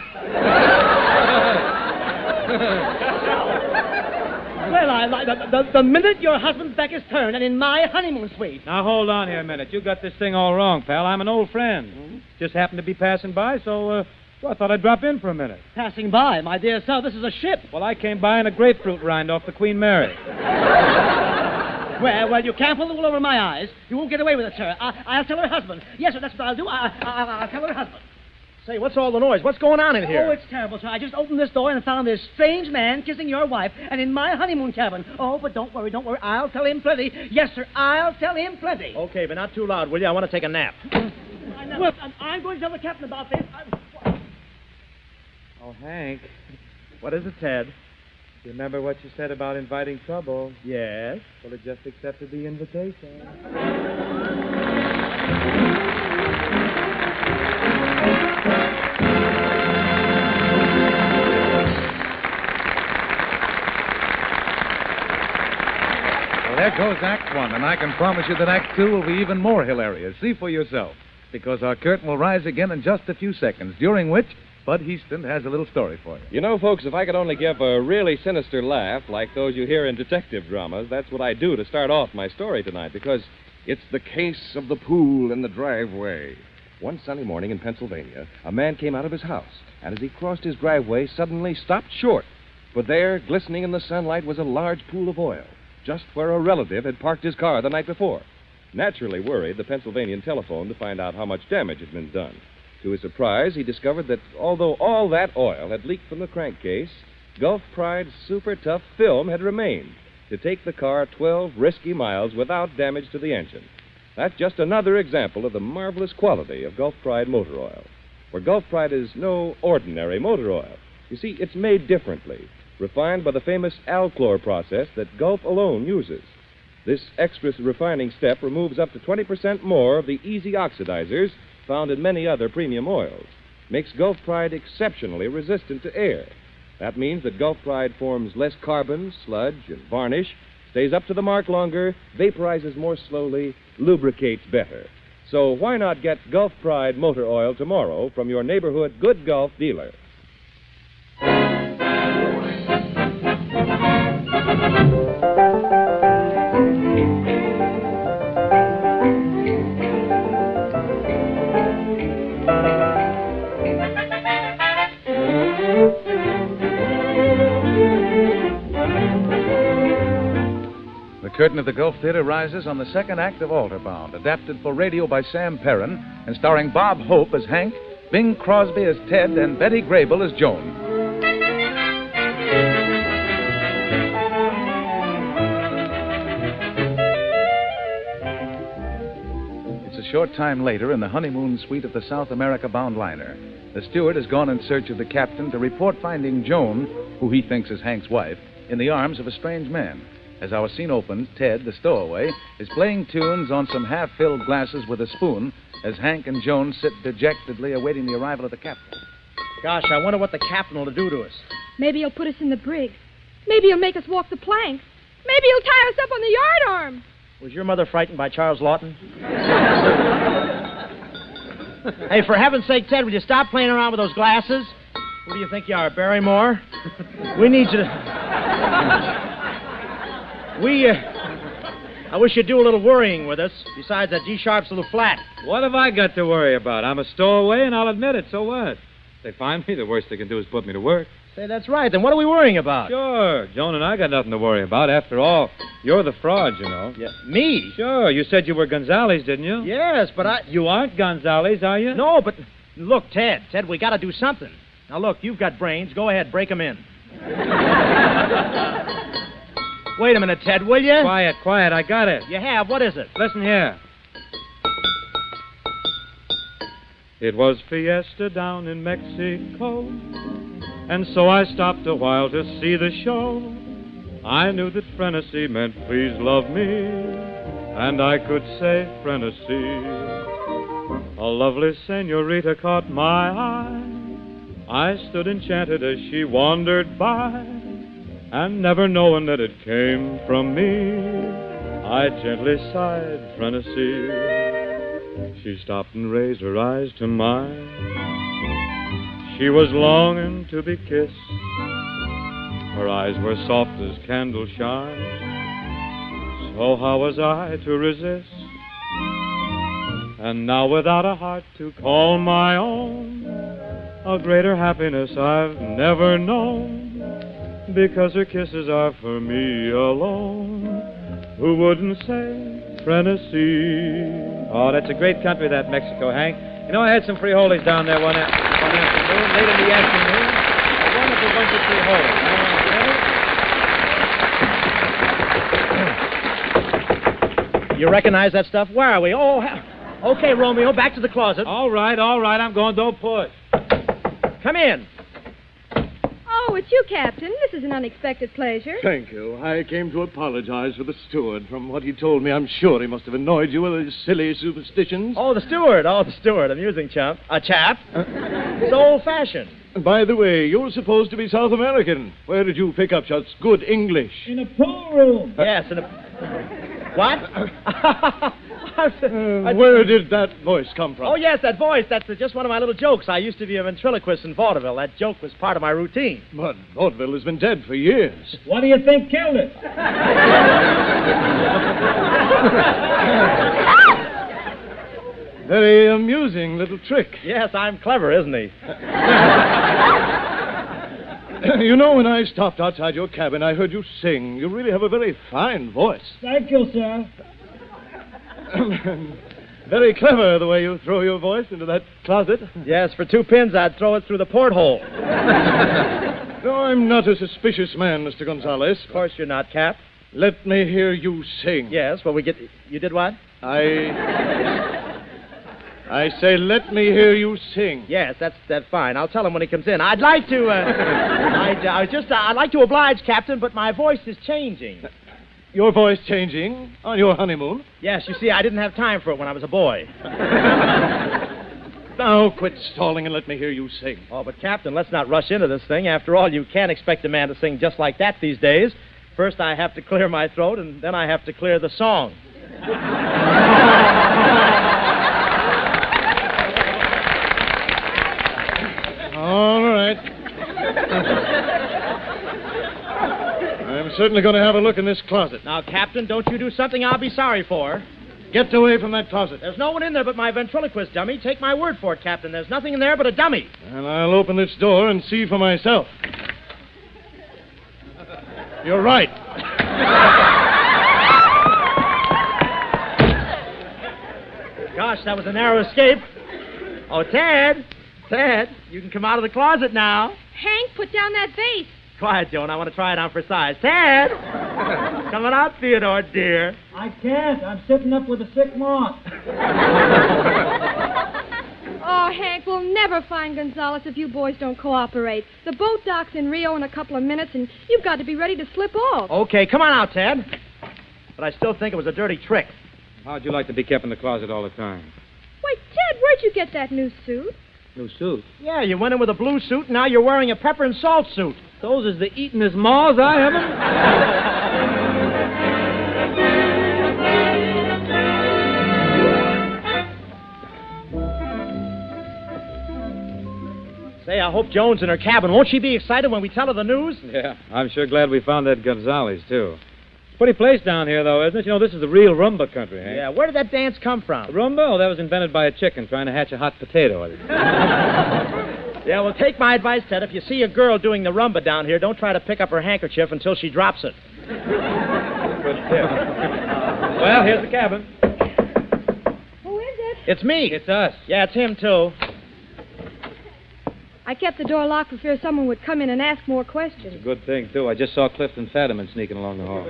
Well, the minute your husband's back is turned and in my honeymoon suite. Now, hold on here a minute. You got this thing all wrong, pal. I'm an old friend. Just happened to be passing by, so I thought I'd drop in for a minute. Passing by, my dear sir, this is a ship. Well, I came by in a grapefruit rind off the Queen Mary. Well, you can't pull the wool over my eyes. You won't get away with it, sir. I'll tell her husband. Yes, sir, that's what I'll do. I'll tell her husband. Say, what's all the noise? What's going on in here? Oh, it's terrible, sir. I just opened this door and found this strange man kissing your wife and in my honeymoon cabin. Oh, but don't worry. I'll tell him plenty. Yes, sir, I'll tell him plenty. Okay, but not too loud, will you? I want to take a nap. Well, I'm going to tell the captain about this. Oh, Hank. What is it, Ted? You remember what you said about inviting trouble? Yes. Well, it just accepted the invitation. Well, there goes Act 1, and I can promise you that Act 2 will be even more hilarious. See for yourself, because our curtain will rise again in just a few seconds, during which Bud Heaston has a little story for you. You know, folks, if I could only give a really sinister laugh like those you hear in detective dramas, that's what I do to start off my story tonight, because it's the case of the pool in the driveway. One sunny morning in Pennsylvania, a man came out of his house, and as he crossed his driveway, suddenly stopped short. For there, glistening in the sunlight, was a large pool of oil. just where a relative had parked his car the night before. Naturally worried, the Pennsylvanian telephoned to find out how much damage had been done. To his surprise, he discovered that although all that oil had leaked from the crankcase, Gulf Pride's super tough film had remained to take the car 12 risky miles without damage to the engine. That's just another example of the marvelous quality of Gulf Pride motor oil. For Gulf Pride is no ordinary motor oil. You see, it's made differently, refined by the famous Alchlor process that Gulf alone uses. This extra refining step removes up to 20% more of the easy oxidizers found in many other premium oils. Makes Gulf Pride exceptionally resistant to air. That means that Gulf Pride forms less carbon, sludge, and varnish, stays up to the mark longer, vaporizes more slowly, lubricates better. So why not get Gulf Pride motor oil tomorrow from your neighborhood Good Gulf dealer? The curtain of the Gulf Theater rises on the second act of Alterbound, adapted for radio by Sam Perrin and starring Bob Hope as Hank, Bing Crosby as Ted, and Betty Grable as Joan. It's a short time later in the honeymoon suite of the South America-bound liner. The steward has gone in search of the captain to report finding Joan, who he thinks is Hank's wife, in the arms of a strange man. As our scene opens, Ted, the stowaway, is playing tunes on some half-filled glasses with a spoon as Hank and Joan sit dejectedly awaiting the arrival of the captain. Gosh, I wonder what the captain will do to us. Maybe he'll put us in the brig. Maybe he'll make us walk the planks. Maybe he'll tie us up on the yard arm. Was your mother frightened by Charles Lawton? Hey, for heaven's sake, Ted, will you stop playing around with those glasses? Who do you think you are, Barrymore? We need you to... I wish you'd do a little worrying with us. Besides, that G-sharp's a little flat. What have I got to worry about? I'm a stowaway, and I'll admit it. So what? If they find me, the worst they can do is put me to work. Say, that's right. Then what are we worrying about? Sure. Joan and I got nothing to worry about. After all, you're the fraud, you know. Yeah. Me? Sure. You said you were Gonzales, didn't you? Yes, but You aren't Gonzales, are you? No, but... Look, Ted, we got to do something. Now, look, you've got brains. Go ahead, break them in. Wait a minute, Ted, will you? Quiet. I got it. You have? What is it? Listen here. It was fiesta down in Mexico, and so I stopped a while to see the show. I knew that frenesy meant please love me, and I could say frenesy. A lovely senorita caught my eye. I stood enchanted as she wandered by, and never knowing that it came from me, I gently sighed frenesy. She stopped and raised her eyes to mine. She was longing to be kissed. Her eyes were soft as candle shine. So how was I to resist? And now without a heart to call my own, a greater happiness I've never known. Because her kisses are for me alone. Who wouldn't say frenesy? Oh, that's a great country, that Mexico, Hank. You know, I had some frijoles down there one afternoon, late in the afternoon. A wonderful bunch of frijoles. You recognize that stuff? Where are we? Oh, okay, Romeo, back to the closet. All right, I'm going. Don't push. Come in. Oh, it's you, Captain. This is an unexpected pleasure. Thank you. I came to apologize for the steward. From what he told me, I'm sure he must have annoyed you with his silly superstitions. Oh, the steward. Amusing chap. A chap. It's old-fashioned. By the way, you're supposed to be South American. Where did you pick up such good English? In a pool room. Yes, in a... What? Where did that voice come from? Oh, yes, that voice. That's just one of my little jokes. I used to be a ventriloquist in vaudeville. That joke was part of my routine. But vaudeville has been dead for years. What do you think killed it? Very amusing little trick. Yes, I'm clever, isn't he? You know, when I stopped outside your cabin, I heard you sing. You really have a very fine voice. Thank you, sir. Very clever the way you throw your voice into that closet. Yes, for 2 pins, I'd throw it through the porthole. No, I'm not a suspicious man, Mr. Gonzalez. Of course you're not, Cap. Let me hear you sing. Yes, well, You did what? I say, let me hear you sing. Yes, that's fine. I'll tell him when he comes in. I'd like to, I'd like to oblige, Captain, but my voice is changing. Your voice changing on your honeymoon? Yes, you see, I didn't have time for it when I was a boy. Now, quit stalling and let me hear you sing. Oh, but, Captain, let's not rush into this thing. After all, you can't expect a man to sing just like that these days. First, I have to clear my throat, and then I have to clear the song. All right. I'm certainly going to have a look in this closet. Now, Captain, don't you do something I'll be sorry for. Get away from that closet. There's no one in there but my ventriloquist dummy. Take my word for it, Captain. There's nothing in there but a dummy. And I'll open this door and see for myself. You're right. Gosh, that was a narrow escape. Oh, Ted, you can come out of the closet now. Hank, put down that vase. Quiet, Joan. I want to try it on for size. Ted! Coming out, Theodore, dear. I can't. I'm sitting up with a sick moth. Oh, Hank, we'll never find Gonzalez if you boys don't cooperate. The boat docks in Rio in a couple of minutes, and you've got to be ready to slip off. Okay, come on out, Ted. But I still think it was a dirty trick. How'd you like to be kept in the closet all the time? Why, Ted, where'd you get that new suit? New suit? Yeah, you went in with a blue suit, and now you're wearing a pepper and salt suit. Those is the eatin'est maws I haven't. Say, I hope Joan's in her cabin. Won't she be excited when we tell her the news? Yeah, I'm sure glad we found that Gonzalez, too. Pretty place down here, though, isn't it? You know, this is the real rumba country, eh? Yeah, where did that dance come from? Rumba? Oh, that was invented by a chicken trying to hatch a hot potato. Yeah, well, take my advice, Ted. If you see a girl doing the rumba down here, don't try to pick up her handkerchief until she drops it. Good tip. Well, here's the cabin. Who is it? It's me. It's us. Yeah, it's him, too. I kept the door locked for fear someone would come in and ask more questions. It's a good thing, too. I just saw Clifton Fadiman sneaking along the hall.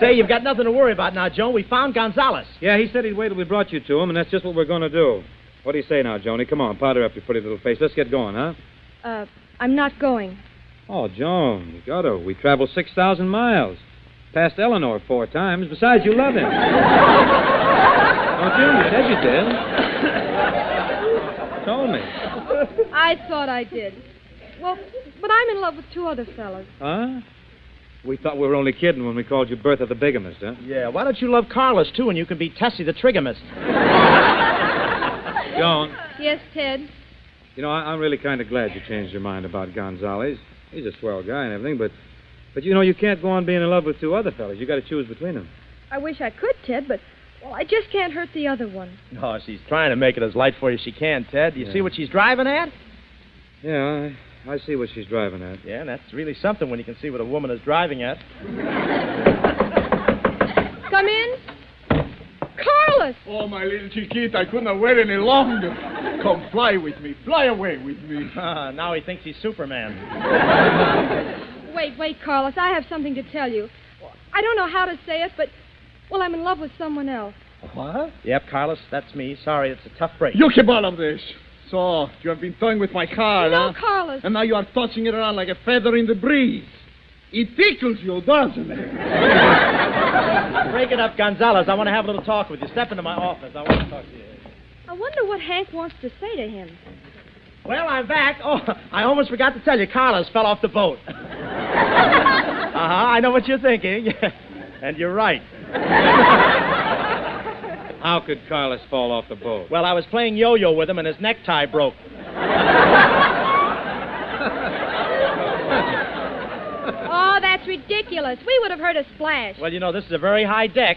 Say, you've got nothing to worry about now, Joan. We found Gonzalez. Yeah, he said he'd wait till we brought you to him, and that's just what we're going to do. What do you say now, Joni? Come on, powder up your pretty little face. Let's get going, huh? I'm not going. Oh, Joan, you got to. We traveled 6,000 miles. Passed Eleanor 4 times. Besides, you love him. Don't you? You said you did. Told me. I thought I did. Well, but I'm in love with 2 other fellas. Huh? We thought we were only kidding when we called you Bertha the bigamist, huh? Yeah, why don't you love Carlos, too, and you can be Tessie the trigamist? Joan. Yes, Ted? You know, I'm really kind of glad you changed your mind about Gonzalez. He's a swell guy and everything, but you know, you can't go on being in love with 2 other fellas. You got to choose between them. I wish I could, Ted, but, well, I just can't hurt the other one. Oh, she's trying to make it as light for you as she can, Ted. Do you see what she's driving at? Yeah, I see what she's driving at. Yeah, and that's really something when you can see what a woman is driving at. Come in. Carlos! Oh, my little chiquita, I couldn't wait any longer. Come, fly with me. Fly away with me. Now he thinks he's Superman. Wait, Carlos. I have something to tell you. I don't know how to say it, but, well, I'm in love with someone else. What? Yep, Carlos, that's me. Sorry, it's a tough break. You keep all of this. So, you have been toying with my car, No, huh? Carlos. And now you are tossing it around like a feather in the breeze. It tickles you, doesn't it? Break it up, Gonzalez. I want to have a little talk with you. Step into my office. I want to talk to you. I wonder what Hank wants to say to him. Well, I'm back. Oh, I almost forgot to tell you, Carlos fell off the boat. I know what you're thinking. And you're right. How could Carlos fall off the boat? Well, I was playing yo-yo with him, and his necktie broke. Oh, that's ridiculous. We would have heard a splash. Well, you know, this is a very high deck.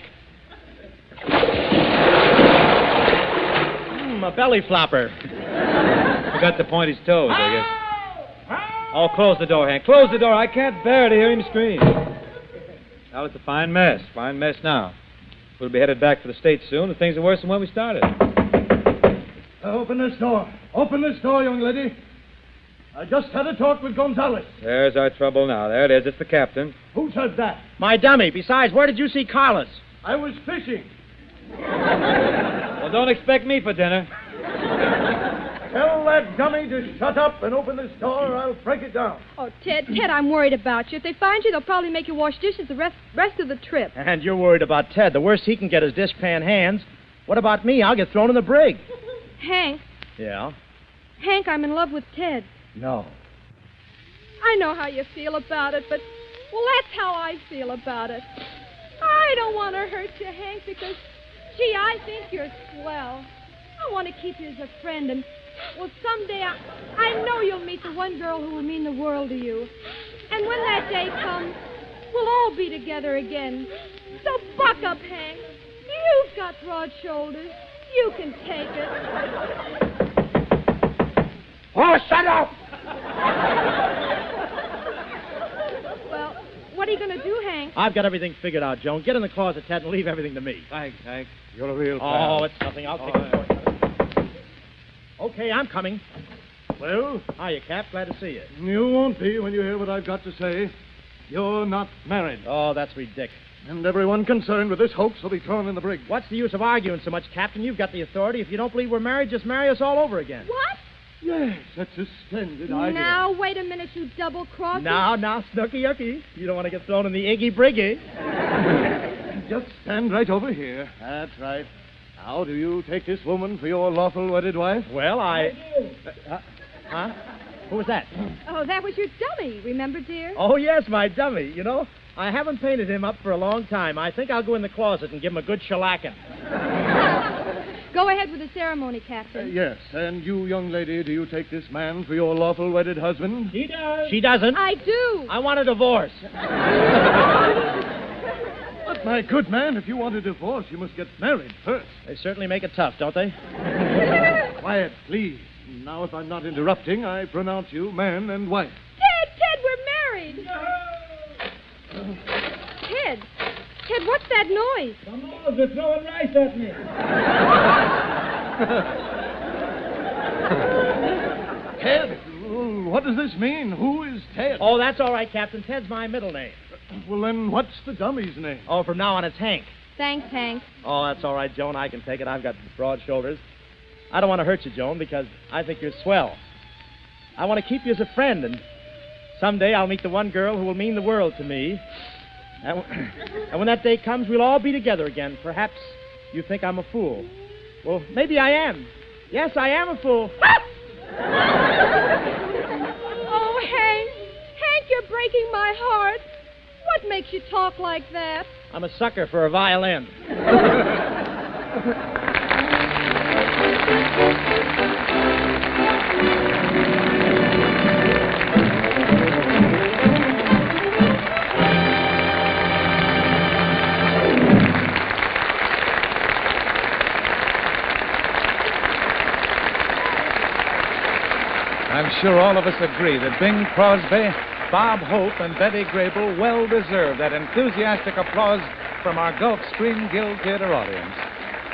A belly flopper. Forgot to point his toes, I guess. Oh, close the door, Hank. Close the door. I can't bear to hear him scream. Well, it's a fine mess. Fine mess now. We'll be headed back for the States soon, and things are worse than when we started. Open this door. Open this door, young lady. I just had a talk with Gonzalez. There's our trouble now. There it is. It's the captain. Who said that? My dummy. Besides, where did you see Carlos? I was fishing. Well, don't expect me for dinner. Tell that dummy to shut up and open this door, or I'll break it down. Oh, Ted, I'm worried about you. If they find you, they'll probably make you wash dishes the rest of the trip. And you're worried about Ted. The worst he can get is dishpan hands. What about me? I'll get thrown in the brig. Hank. Yeah? Hank, I'm in love with Ted. No. I know how you feel about it, but, well, that's how I feel about it. I don't want to hurt you, Hank, because, gee, I think you're swell. I want to keep you as a friend, and, well, someday I know you'll meet the one girl who will mean the world to you. And when that day comes, we'll all be together again. So buck up, Hank. You've got broad shoulders. You can take it. Oh, shut up! Well, what are you going to do, Hank? I've got everything figured out, Joan. Get in the closet, Ted, and leave everything to me. Thanks, Hank. You're a real pal. Oh, it's nothing. I'll take it for you. Okay, I'm coming. Well? Hiya, Cap. Glad to see you. You won't be when you hear what I've got to say. You're not married. Oh, that's ridiculous. And everyone concerned with this hoax will be thrown in the brig. What's the use of arguing so much, Captain? You've got the authority. If you don't believe we're married, just marry us all over again. What? Yes, that's a splendid idea. Now, wait a minute, you double-crosser. Now, Snooky Yucky. You don't want to get thrown in the Iggy Briggy. Just stand right over here. That's right. Now, do you take this woman for your lawful wedded wife? Well, huh? Who was that? Oh, that was your dummy, remember, dear? Oh, yes, my dummy. You know, I haven't painted him up for a long time. I think I'll go in the closet and give him a good shellacking. Go ahead with the ceremony, Captain. Yes, and you, young lady, do you take this man for your lawful wedded husband? She does. She doesn't. I do. I want a divorce. But, my good man, if you want a divorce, you must get married first. They certainly make it tough, don't they? Quiet, please. Now, if I'm not interrupting, I pronounce you man and wife. Ted, we're married. No. Ted, what's that noise? Someone's they're throwing rice at me. Ted, what does this mean? Who is Ted? Oh, that's all right, Captain. Ted's my middle name. Well, then what's the dummy's name? Oh, from now on it's Hank. Thanks, Hank. Oh, that's all right, Joan. I can take it. I've got broad shoulders. I don't want to hurt you, Joan, because I think you're swell. I want to keep you as a friend, and someday I'll meet the one girl who will mean the world to me. And when that day comes, we'll all be together again. Perhaps you think I'm a fool. Well, maybe I am. Yes, I am a fool. Oh, Hank. Hank, you're breaking my heart. What makes you talk like that? I'm a sucker for a violin. I'm sure all of us agree that Bing Crosby, Bob Hope, and Betty Grable well deserve that enthusiastic applause from our Gulf Screen Guild Theater audience.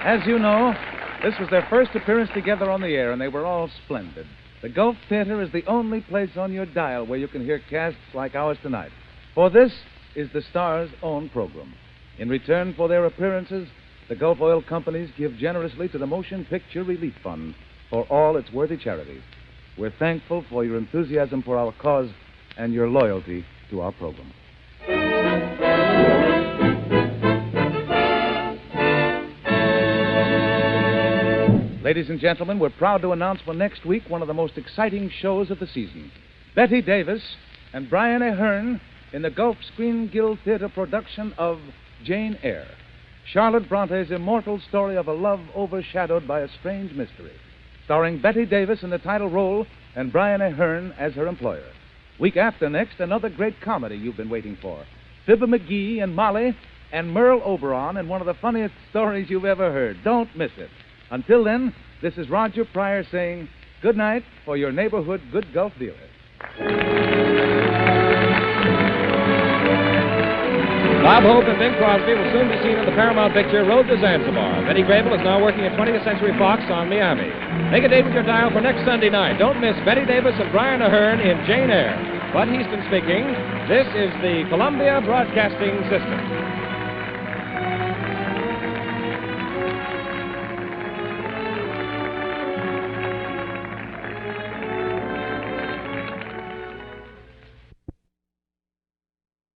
As you know, this was their first appearance together on the air, and they were all splendid. The Gulf Theater is the only place on your dial where you can hear casts like ours tonight. For this is the Star's own program. In return for their appearances, the Gulf Oil Companies give generously to the Motion Picture Relief Fund for all its worthy charities. We're thankful for your enthusiasm for our cause and your loyalty to our program. Ladies and gentlemen, we're proud to announce for next week one of the most exciting shows of the season. Betty Davis and Brian Ahern in the Gulf Screen Guild Theater production of Jane Eyre, Charlotte Bronte's immortal story of a love overshadowed by a strange mystery, starring Betty Davis in the title role and Brian Ahern as her employer. Week after next, another great comedy you've been waiting for. Fibber McGee and Molly and Merle Oberon in one of the funniest stories you've ever heard. Don't miss it. Until then, this is Roger Pryor saying good night for your neighborhood Good Gulf dealer. Bob Hope and Bing Crosby will soon be seen in the Paramount picture Road to Zanzibar. Betty Grable is now working at 20th Century Fox on Miami. Make a date with your dial for next Sunday night. Don't miss Betty Davis and Brian Ahern in Jane Eyre. Bud Easton speaking. This is the Columbia Broadcasting System.